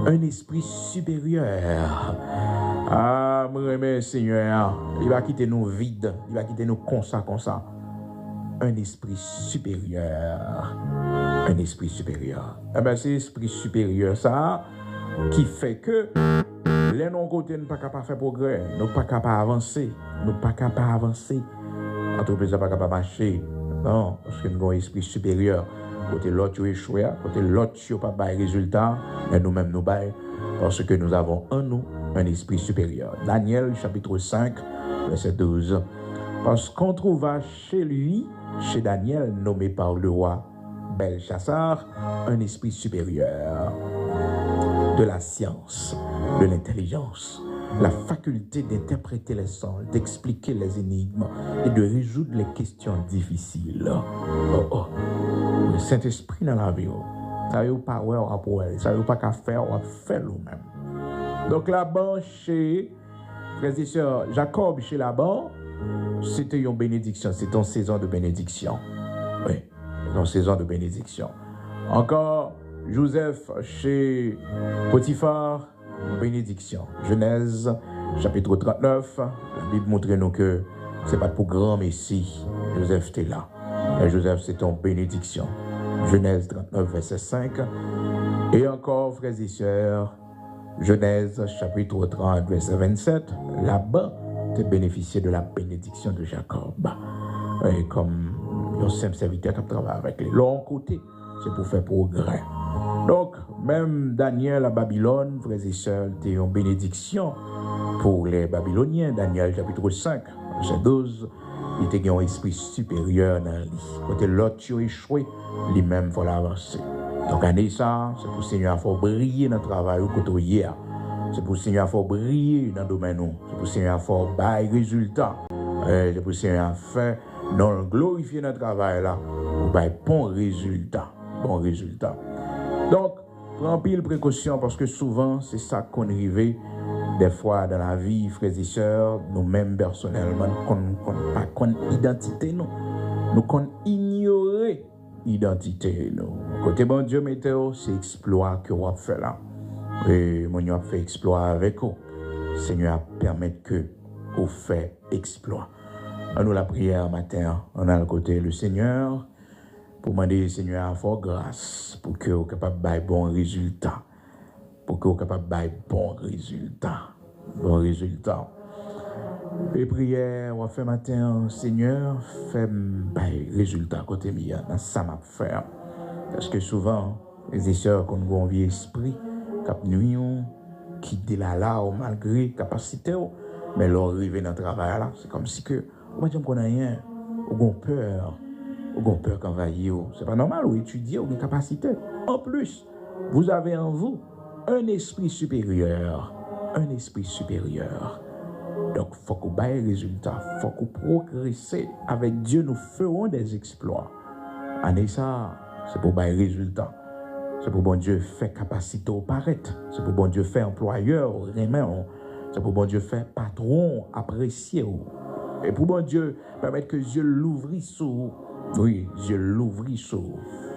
Un esprit supérieur. Ah, mon Seigneur, il va quitter nous vides, il va quitter nous comme ça. Un esprit supérieur. Un esprit supérieur. Eh bien, c'est l'esprit supérieur, ça, qui fait que les non-côtés ne sont pas capables de faire progrès, nous ne sommes pas capables d'avancer, L'entreprise n'est pas capable de marcher. Non, parce que nous avons un esprit supérieur. Côté l'autre, tu échoué, côté l'autre, tu n'as pas de résultat, mais nous-mêmes, nous baillons, parce que nous avons en nous un esprit supérieur. Daniel, chapitre 5, verset 12. Parce qu'on trouva chez lui, chez Daniel, nommé par le roi Belchassar, un esprit supérieur de la science, de l'intelligence, la faculté d'interpréter les sons, d'expliquer les énigmes et de résoudre les questions difficiles. Le Saint-Esprit dans la vie, ça n'a pas ça n'a pas qu'à faire, on va faire nous-mêmes. Donc là-bas, chez frères et sœurs, Jacob, chez là-bas, c'était une bénédiction, c'était une saison de bénédiction. Oui, une saison de bénédiction. Encore, Joseph, chez Potiphar, bénédiction. Genèse, chapitre 39, la Bible montre nous que ce n'est pas pour grand Messie. Joseph était là. Et Joseph, c'est une bénédiction. Genèse 39, verset 5. Et encore, frères et sœurs, Genèse, chapitre 30, verset 27. Là-bas, tu as bénéficié de la bénédiction de Jacob. Et comme un simple serviteur qui travaille avec les longs côtés, c'est pour faire progrès. Donc, même Daniel à Babylone, frères et sœurs, c'était une bénédiction pour les Babyloniens. Daniel, chapitre 5, verset 12, il était un esprit supérieur dans lui. Quand l'autre a échoué, lui-même va l'avancer. Donc, année ça, c'est pour le Seigneur faut briller dans le travail au côté hier. C'est pour le Seigneur faut briller dans le domaine. C'est pour le Seigneur faut bailler résultat. C'est pour le Seigneur faire non glorifier notre travail là, pour bailler bon résultat. Donc, prends pile précaution parce que souvent, c'est ça qu'on arrive des fois dans la vie, frères et sœurs, nous-mêmes personnellement, nous pas qu'on identité, nous qu'on ignorer identité, nous. Côté bon Dieu, météo, c'est exploit que on fait là. Et mon Dieu a fait exploit avec vous. Seigneur, permettre que vous fait exploit. À nous la prière matin, on a le côté le Seigneur. Pour demander, Seigneur, à faire grâce pour que vous soyez capable de faire bon résultat. Pour que vous soyez capable de faire bon résultat. Et prière, on va faire matin, Seigneur, fais résultat côté mien, dans ça m'a fait. Parce que souvent, les sœurs qu'on a un vieux esprit, qui nuit, qui dit là, malgré capacité, mais leur arriver dans le travail là, c'est comme si que, on va dire qu'on a rien, on a peur. Vous avez peur qu'envahir. Ce n'est pas normal, vous étudiez, vous avez une capacité. En plus, vous avez en vous un esprit supérieur. Donc, il faut que vous ayez des résultats. Il faut que vous progressez. Avec Dieu, nous ferons des exploits. Et ça, c'est pour des résultats. C'est pour bon Dieu faire capacité au paraître. C'est pour bon Dieu faire employeur, remet. C'est pour bon Dieu faire patron, apprécier. Et pour bon Dieu, permettre que Dieu l'ouvrisse sur vous. Oui, Dieu l'ouvrit sur.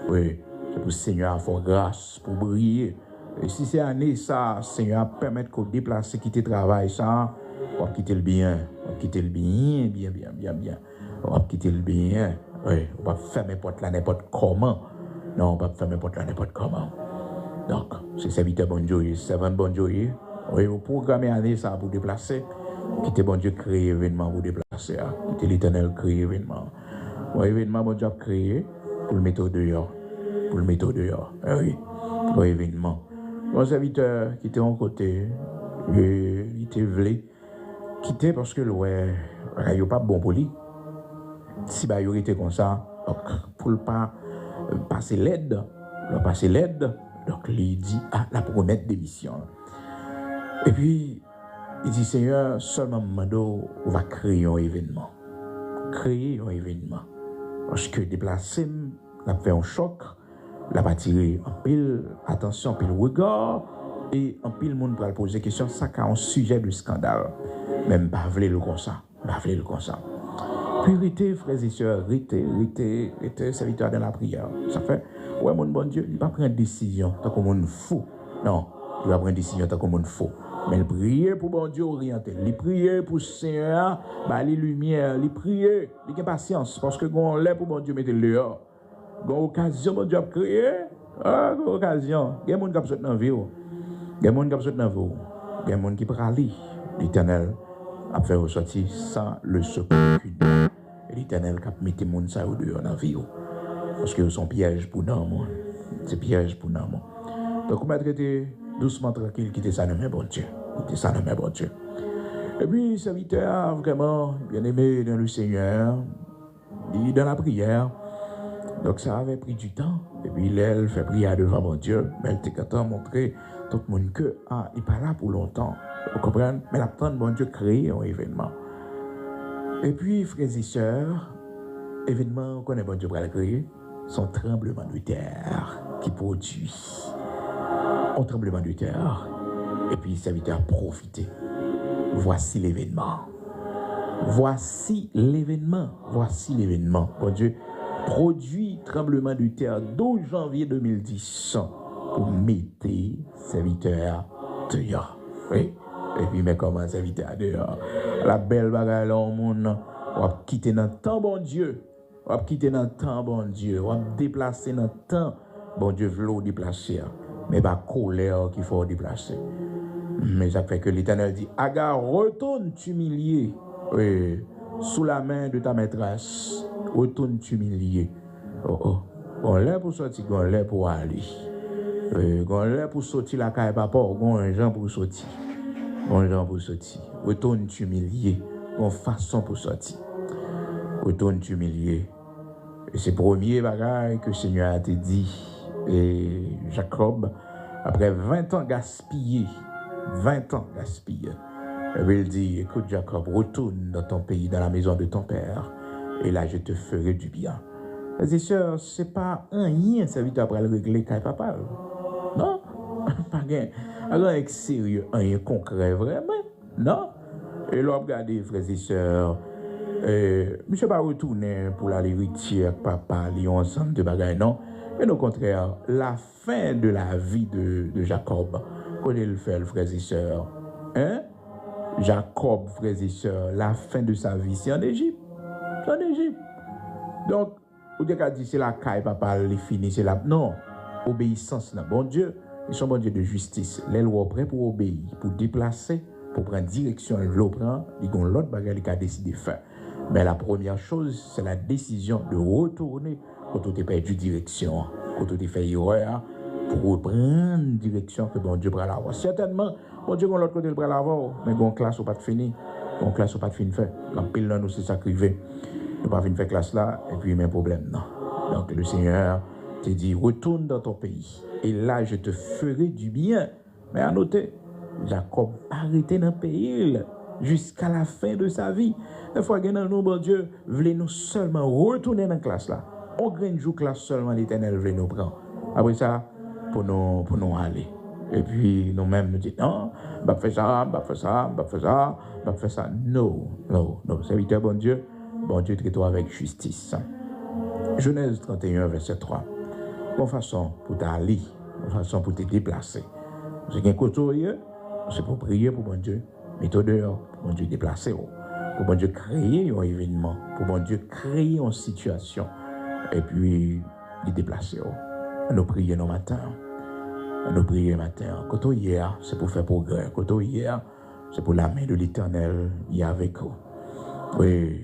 Oui, c'est pour le Seigneur faire grâce, pour briller. Et si c'est année ça, Seigneur permettre qu'on déplace, quitter le travail, ça, on va quitter le bien. On va quitter le bien. On va quitter le bien. Oui, on va fermer porte là n'importe comment. Non, on va fermer porte là n'importe comment. Donc, c'est serviteur bon Dieu, servant bon Dieu. Oui, vous programmez année ça pour déplacer. Quitter bon Dieu créer événement pour déplacer. Quitter l'éternel créer événement. Oui, événement bon Dieu a créé pour le mettre au dehors. Pour le mettre au dehors. Oui, pour événement. Bon serviteur qui était en côté, il était voulu quitter parce que ouais, il n'y a pas bon pour lui. Si bah il était comme ça, donc pour ne pas passer l'aide, donc il dit la promesse d'émission. Et puis il dit Seigneur, seulement Mando va créer un événement. Créer un événement. Parce que déplacer, la fait un choc, la va tirer en pile attention, en pile regard, et en pile monde va poser question, ça a un sujet de scandale. Même pas vle le comme ça, Puis rester, frères et sœurs, rester serviteur dans la prière. Ça fait, ouais, mon bon Dieu, il ne va pas prendre décision tant qu'on est fou. Non, il va prendre décision tant qu'on est fou. Mais il prie pour bon Dieu orienté. Il prie pour le Seigneur, les lumières, il prie, il a patience. Parce que quand on l'est pour bon Dieu, mettez le dehors. Quand occasion, bon Dieu a créé, occasion. Il y a des gens qui sont dans la vie. Il y a des gens qui sont dans la vie. Il y a des gens qui pralent. L'Éternel a fait ressortir sans le secours aucune. Et l'Éternel a mis les gens au dehors dans la vie. Parce que sont pièges pour nous. C'est piège pour nous. Donc, on va traiter doucement, tranquille, quitter ça dans mes bon Dieu. Quitter ça dans mes bon Dieu. Et puis, serviteur, vraiment, bien aimé dans le Seigneur, il est dans la prière. Donc, ça avait pris du temps. Et puis, elle fait prière devant mon Dieu. Mais elle était content de montrer tout le monde que, il n'est pas là pour longtemps. Vous comprenez? Mais la tante, bon Dieu, crée un événement. Et puis, frères et sœurs, événement qu'on est bon Dieu pour le créer, son tremblement de terre qui produit un tremblement de terre. Et puis, serviteur a profité. Voici l'événement. Voici l'événement. Voici l'événement. Bon Dieu, produit tremblement de terre 12 janvier 2010 pour mettre serviteur dehors. Oui. Et puis, mais comment serviteur dehors? La belle bagarre là au monde, on va quitter notre temps, bon Dieu. On va quitter notre temps, bon Dieu. On va déplacer notre temps. Bon Dieu, veut déplacer. Mais pas colère qu'il faut déplacer. Mais ça fait que l'Éternel dit, Agar, retourne t'humilier sous la main de ta maîtresse. Retourne t'humilier. On l'a pour sortir, on l'a pour aller. On l'a pour sortir la caille papa, on a un gens pour sortir. On gens pour sortir. Retourne t'humilier. On façon pour sortir. Retourne t'humilier. Et c'est le premier bagage que le Seigneur a te dit. Et Jacob, après 20 ans gaspillés, il dit, écoute Jacob, retourne dans ton pays, dans la maison de ton père, et là je te ferai du bien. Frères et sœurs, c'est pas un rien serviteur après le régler quand papa. Non, pas rien. Alors avec sérieux, un rien concret vraiment. Non. Et là, regardez, frères et sœurs, monsieur pas retourner pour la l'héritier avec papa, ils ont ensemble de bagages, non. Mais au contraire, la fin de la vie de Jacob, qu'on le fait, frères et sœurs. Hein? Jacob, frères et sœurs, la fin de sa vie, c'est en Égypte. C'est en Égypte. Donc, vous dites dit c'est la caille, papa, il finit, c'est la. Non, obéissance, là. Bon Dieu, ils sont bon Dieu de justice. Les lois prêts pour obéir, pour déplacer, pour prendre direction, l'eau prend, ils ont l'autre bagage qui a décidé de faire. Mais la première chose, c'est la décision de retourner quand tu as perdu direction, quand tu as fait erreur, pour reprendre direction que bon Dieu va l'avoir. Certainement, bon Dieu, de l'autre côté, il va l'avoir, mais bon classe, pas de fini. Bon classe, pas de fini fait. En pile, là, nous, c'est ça qui arrive. Nous pas fini faire classe là, et puis, même problème, non. Donc, le Seigneur te dit, retourne dans ton pays, et là, je te ferai du bien. Mais à noter, Jacob arrêté dans le pays jusqu'à la fin de sa vie. Des fois, nous, bon Dieu, voulez-nous seulement retourner dans la classe là. On gagne jour classe seulement l'Éternel veut nous prendre. Après ça, pour nous aller. Et puis, nous-mêmes, nous disons, non, bah faire ça, bah faire ça, bah faire ça, bah faire ça. Non. Serviteur, bon Dieu, traite-toi avec justice. Genèse 31, verset 3. Bonne façon pour t'aller, bonne façon pour te déplacer. C'est qu'un côté, c'est pour prier pour bon Dieu. Mais toi dehors, bon Dieu déplacer. pour bon Dieu créer un événement, pour bon Dieu créer une situation, et puis les déplacer. Nous prions nos matins. Nous prions matin. Quand hier, c'est pour faire progrès. Quand hier, c'est pour la main de l'Éternel y avec vous. Oui,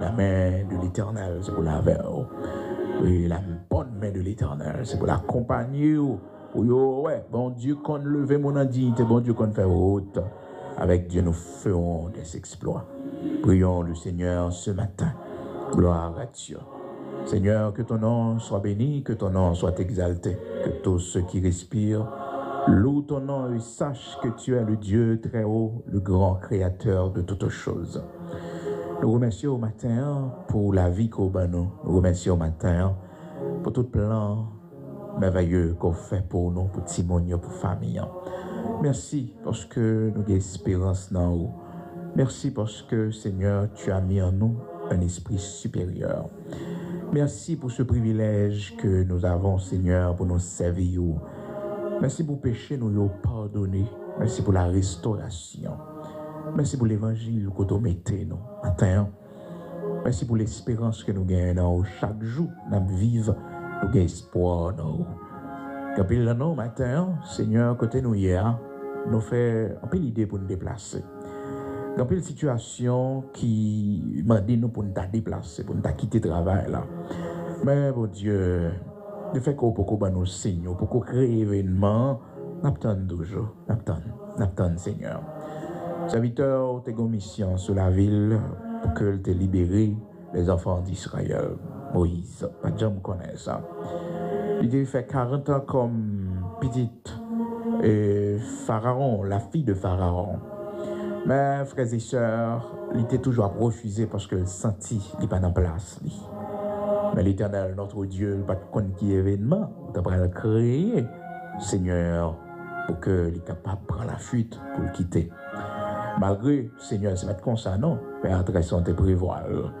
la main de l'Éternel, c'est pour la vers. Oui, la bonne main de l'Éternel, c'est pour l'accompagner. Oui, ouais, bon Dieu, qu'on leve mon indignité, bon Dieu, qu'on fait route. Avec Dieu, nous ferons des exploits. Prions le Seigneur ce matin. Gloire à Dieu. Seigneur, que ton nom soit béni, que ton nom soit exalté, que tous ceux qui respirent louent ton nom et sachent que tu es le Dieu très haut, le grand créateur de toutes choses. Nous remercions au matin pour la vie qu'on a nous. Nous remercions au matin pour tout plan merveilleux qu'on fait pour nous, pour Timonio, pour famille. Merci parce que nous avons espérance dans nous. Merci parce que, Seigneur, tu as mis en nous un esprit supérieur. Merci pour ce privilège que nous avons, Seigneur, pour nous servir. Merci pour péché, nous pardonner. Merci pour la restauration. Merci pour l'évangile que nous mettez nous matin. Merci pour l'espérance que nous gagnons chaque jour. Nous vivons, nous avons espoir. Quand il nous matin, Seigneur, côté nous hier, nous fait un peu l'idée pour nous déplacer. Dans une situation qui m'a dit nous pour nous déplacer, pour nous quitter le travail là. Mais bon Dieu, le fait qu'on peut nous signer, pour qu'on crée événement, nous attendons toujours, nous attendons Seigneur. Serviteur, tu as une mission sur la ville pour que tu libéré les enfants d'Israël. Moïse, pas de gens connaissent ça. Il a fait 40 ans comme petite Pharaon, la fille de Pharaon. Mais frères et sœurs, il était toujours refusé parce que le senti n'est pas en place. Mais l'Éternel, notre Dieu, pas de compte qui événement, il va le créer, Seigneur, pour qu'il soit capable de prendre la fuite pour le quitter. Malgré, Seigneur, c'est pas comme ça, non? Père, adressons tes prévoirs.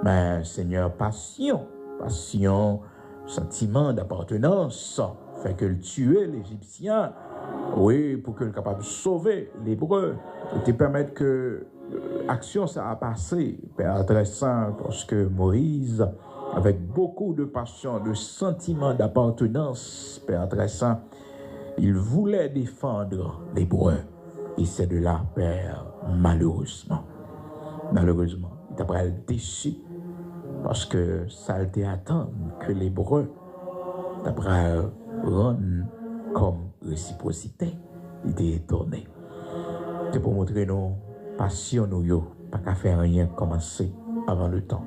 Mais, Seigneur, passion, sentiment d'appartenance, fait que le tuer l'Égyptien, oui, pour qu'il soit capable de sauver l'Hébreu, et te permettre que l'action ça a passé, Père très saint, parce que Moïse, avec beaucoup de passion, de sentiment d'appartenance, Père très saint, il voulait défendre l'Hébreu. Et c'est de là, Père, malheureusement, il t'a pas déçu, parce que ça a été attendre que l'Hébreu t'a pas rendre comme réciprocité. Il était étonné. C'est pour montrer nos passions, nous, pas qu'à faire rien commencer avant le temps.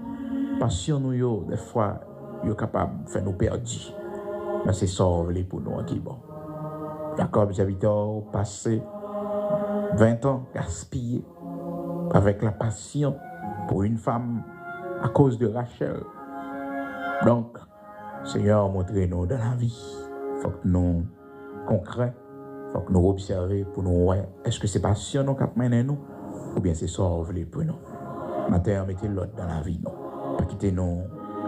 Passion, nous, des fois, nous capable de faire nous perdre. Mais c'est sauvé pour nous qui bon. Jacob, serviteur, passé 20 ans gaspillé avec la passion pour une femme à cause de Rachel. Donc, Seigneur, montrez-nous dans la vie. Il faut que nous concrets, il faut que nous observions pour nous voir est-ce que c'est passion nous qui mène nous ou bien c'est sauvé pour nous. Matin, mettez l'autre dans la vie, non. Pas quitter nous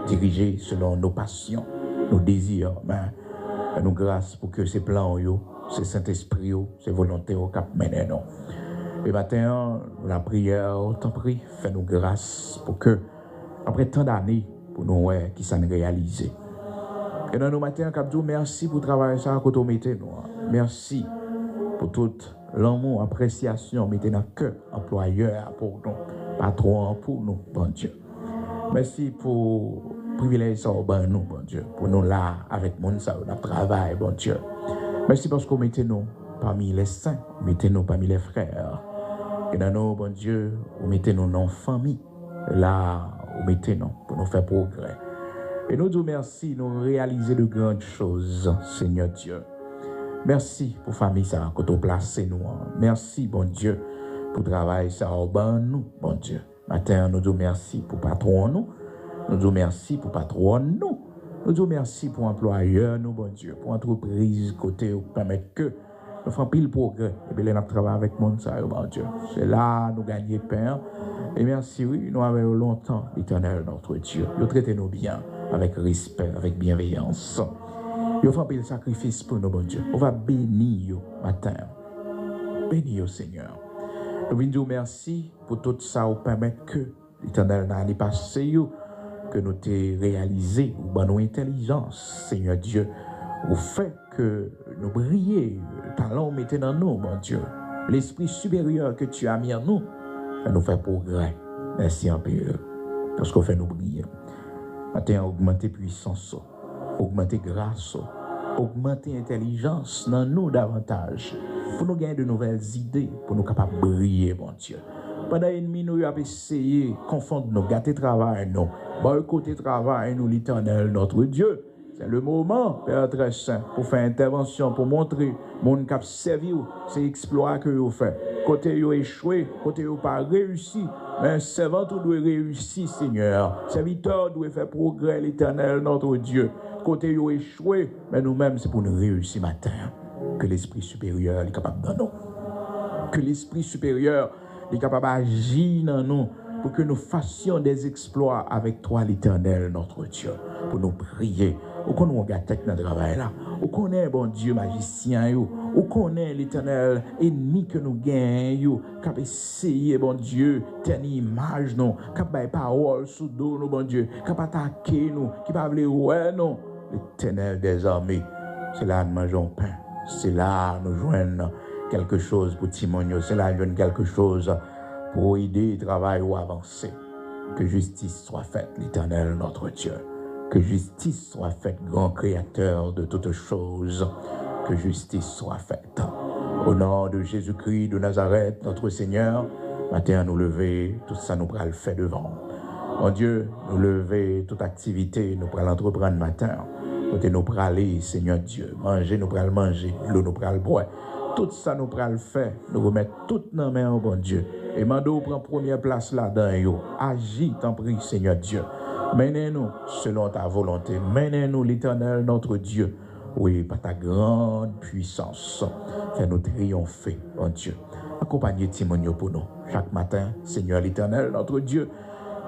diriger selon nos passions, nos désirs, mais nous grâce pour que ces plans, ces Saint-Esprit, ces volontés au cap mène nous. Et matin, la prière, t'en prie, fais-nous grâce pour que, après tant d'années, pour nous voir qui s'en réalisé. Et dans nos matins, Capdou, merci pour le travail ça que vous mettez nous. Merci pour toute l'amour, appréciation, mettez dans le cœur, employeur pour nous, patron pour nous, bon Dieu. Merci pour le privilège ça au nous, bon Dieu, pour nous là, avec mon ça, notre travail, bon Dieu. Merci parce que vous mettez nous parmi les saints, mettez nous parmi les frères. Et dans nous, bon Dieu, vous mettez nous dans la famille, là, vous mettez nous pour nous faire progrès. Et nous disons merci, nous réaliser de grandes choses, Seigneur Dieu. Merci pour la famille ça, que tu placé nous. Merci, bon Dieu, pour le travail ça, au nous, bon Dieu. Matin, nous disons merci pour patron nous. Nous disons merci pour patron nous. Nous disons merci pour employeur nous, bon Dieu. Pour entreprise, côté, pour permettre que nous fassions pile progrès. Et bien, nous travaillons avec mon ça, bon Dieu. C'est là, nous gagnons Père. Et merci, oui, nous avons longtemps l'Éternel, notre Dieu. Nous traitez-nous bien, avec respect, avec bienveillance. Nous faisons le sacrifice pour nous, bon Dieu. On va bénir matin. Bénir, Seigneur. Nous voulons dire merci pour tout ça, ou permettre que l'Éternel n'a pas passé, que nous t'ayons réalisé, ou ben nos intelligences, Seigneur Dieu, au fait que nous brillions, le talent mettez dans nous, mon Dieu. L'esprit supérieur que tu as mis en nous, ça nous fait progrès. Merci en paix. Parce qu'on fait nous briller. Maintenant, augmenter puissance, augmenter grâce, augmenter intelligence dans nous davantage. Pour nous gagner de nouvelles idées, pour nous capables de briller, mon Dieu. Pendant l'ennemi, nous avons essayé de confondre nos gâter travail, nous, boycotter travail, nous, l'Éternel, notre Dieu. C'est le moment, Père très saint, pour faire intervention, pour montrer mon cap servi, c'est exploit que vous faites. Côté vous échoué, côté vous pas réussi, mais un servant doit réussir, Seigneur. Serviteur doit faire progrès, l'Éternel, notre Dieu. Côté vous échoué, mais nous-mêmes, c'est pour nous réussir matin. Que l'Esprit supérieur est capable de nous. Que l'Esprit supérieur est capable d'agir dans nous pour que nous fassions des exploits avec toi, l'Éternel, notre Dieu, pour nous prier. Ou qu'on nous regarde notre travail là, ou qu'on est bon Dieu magicien, ou qu'on est l'Éternel ennemi que nous gagnons, qui a essayé, bon Dieu, tenir image, non, qui a baillé parole sous dos, nous, bon Dieu, qui a attaqué nous, qui a voulu ouais, non, l'Éternel des armées, c'est là que nous mangeons pain, c'est là que nous joignons quelque chose pour Timonio, c'est là que nous joignons quelque chose pour aider le travail ou avancer. Que justice soit faite, l'Éternel, notre Dieu. Que justice soit faite, grand créateur de toutes choses. Que justice soit faite. Au nom de Jésus-Christ de Nazareth, notre Seigneur, matin nous lever, tout ça nous pourra le faire devant. Mon Dieu, nous lever, toute activité, nous pourra l'entreprendre matin. Côté nous pourra aller, Seigneur Dieu. Manger, nous pourra le manger. L'eau, nous pourra le boire. Tout ça nous pourra le faire. Nous remettre toutes nos mains au bon Dieu. Et Mando prend première place là-dedans. Agis, t'en prie, Seigneur Dieu. Menez-nous selon ta volonté. Menez-nous, l'Éternel, notre Dieu. Oui, par ta grande puissance. Fais-nous triompher, mon Dieu. Accompagnez Timonio pour nous. Chaque matin, Seigneur l'Éternel, notre Dieu.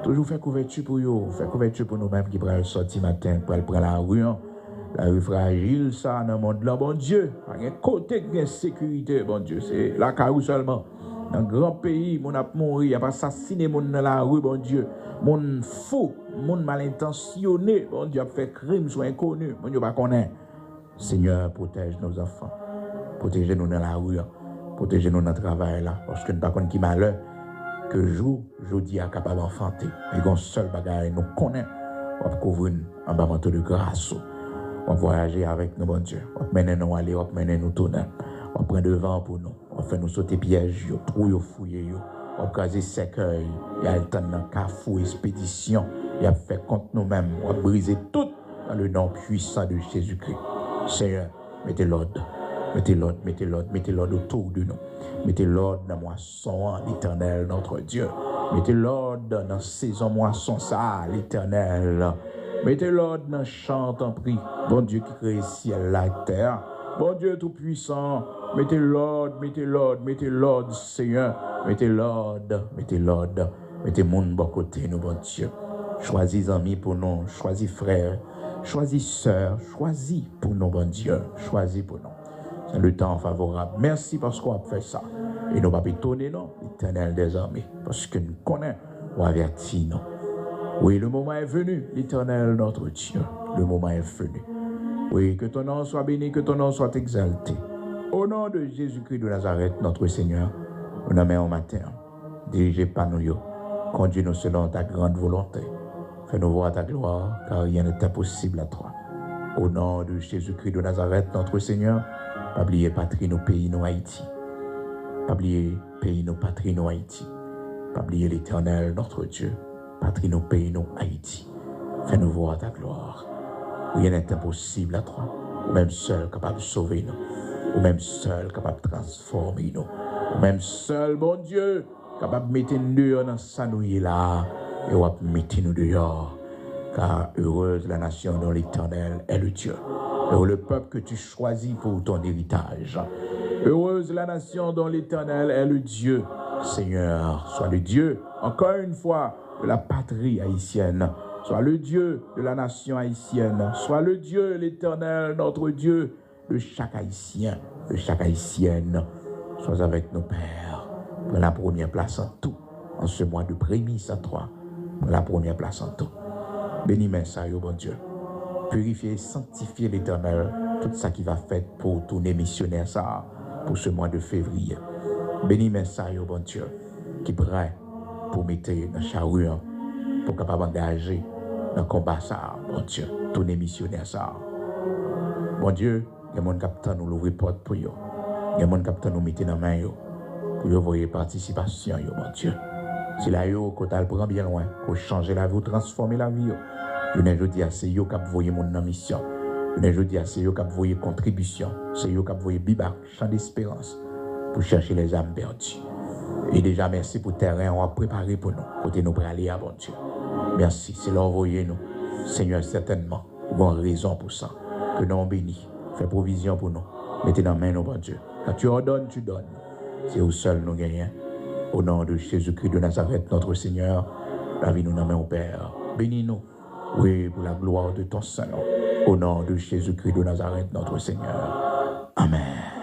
Toujours faire couverture pour nous. Faire couverture pour nous-mêmes qui prennent le sorti matin, pour aller prendre la rue. La rue fragile, ça, dans le monde là, bon Dieu. Il y a un côté de sécurité, bon Dieu. C'est la carou seulement. Dans un grand pays, on a mouru, il y a pas assassiné mon dans la rue, bon Dieu. Mon fou, mon mal intentionné, bon Dieu, a fait crime sur inconnu, bon Dieu, pas connaît. Seigneur, protège nos enfants. Protégez-nous dans la rue, protégez-nous dans le travail là, parce que nous ne savons pas qui malheur, que jour, jeudi, est capable d'enfanter. Et qu'on seul bagaille, nous connaît, on va couvrir un bas manteau de grâce. On va voyager avec nous, bon Dieu. On va mener nous aller, on va mener nous tourner. On va prendre devant pour nous. On va faire nous sauter pièges, trou, fouiller. On va caser cercueil. Il y a le temps de cafou, expédition. Il y a fait contre nous-mêmes. On va briser tout dans le nom puissant de Jésus-Christ. Seigneur, mettez l'ordre. Mettez l'ordre, mettez l'ordre, mettez l'ordre autour de nous. Mettez l'ordre dans moisson, l'Éternel, notre Dieu. Mettez l'ordre dans saison moisson, ça, l'Éternel. Mettez l'ordre dans chant en prix. Bon Dieu qui crée ciel, la terre. Bon Dieu tout-puissant. Mettez l'ordre, mettez l'ordre, mettez l'ordre, Seigneur. Mettez l'ordre, mettez l'ordre. Mettez monde bon côté, nous, bon Dieu. Choisis amis pour nous, choisis frères, choisis sœurs, choisis pour nous, bon Dieu. Choisis pour nous. C'est le temps favorable. Merci parce qu'on a fait ça. Et nous ne pas étonner, non, l'Éternel des armées. Parce que nous connaissons, on avertit, non. Oui, le moment est venu, l'Éternel, notre Dieu. Le moment est venu. Oui, que ton nom soit béni, que ton nom soit exalté. Au nom de Jésus-Christ de Nazareth, notre Seigneur, nous nous mettons au matin. Dirigez par nous, conduis-nous selon ta grande volonté. Fais-nous voir ta gloire, car rien n'est impossible à toi. Au nom de Jésus-Christ de Nazareth, notre Seigneur, pas oublier patrie, nos pays, nos Haïti. Pas oublier pays, nos patries, nos Haïti. Pas oublier l'Éternel, notre Dieu. Patrie, nos pays, nos Haïti. Fais-nous voir ta gloire. Rien n'est impossible à toi. Ou même seul capable de sauver nous. Ou même seul capable de transformer nous. Ou même seul, bon Dieu, capable de mettre nous dehors dans sa nouille là. Et ou mettre nous dehors. Car heureuse la nation dont l'Éternel est le Dieu. Heureux le peuple que tu choisis pour ton héritage. Heureuse la nation dont l'Éternel est le Dieu. Seigneur, sois le Dieu, encore une fois, de la patrie haïtienne. Sois le Dieu de la nation haïtienne. Sois le Dieu, l'Éternel, notre Dieu, de chaque haïtien, de chaque haïtienne. Sois avec nos pères. Prends la première place en tout. En ce mois de prémisse à toi. Prends la première place en tout. Bénis mes ça, bon Dieu. Purifier, sanctifier l'Éternel. Tout ça qui va faire pour tourner missionnaire ça. Pour ce mois de février. Bénis mes ça, bon Dieu. Qui prêt pour mettre dans la charrue. Pour capable engager dans le combat ça. Bon Dieu. Tourner missionnaire ça. Bon Dieu. Il y a mon capitaine nous l'ouvrir porte pour eux. Il y a mon capitaine nous mettre dans la main. Pour vous voyez participation, mon Dieu. Si la yo, quand elle prend bien loin, pour changer la vie, ou transformer la vie, je ne dis à c'est yo qui voyez mon mission. Je ne dis à c'est yo qui voyez contribution. C'est yo qui voyez bibac, champ d'espérance, pour chercher les âmes perdues. Et déjà, merci pour le terrain, on a préparé pour nous, côté nous pour aller à bon Dieu. Merci, c'est l'envoyer nous. Seigneur, certainement, vous avez raison pour ça. Que nous bénis, fais provision pour nous. Mettez dans la main, bon Dieu. Quand tu ordonnes, tu donnes. C'est au seul nous gagnons. Au nom de Jésus-Christ de Nazareth, notre Seigneur, la vie nous dans la main au Père. Bénis-nous, oui, pour la gloire de ton Saint. Au nom de Jésus-Christ de Nazareth, notre Seigneur. Amen.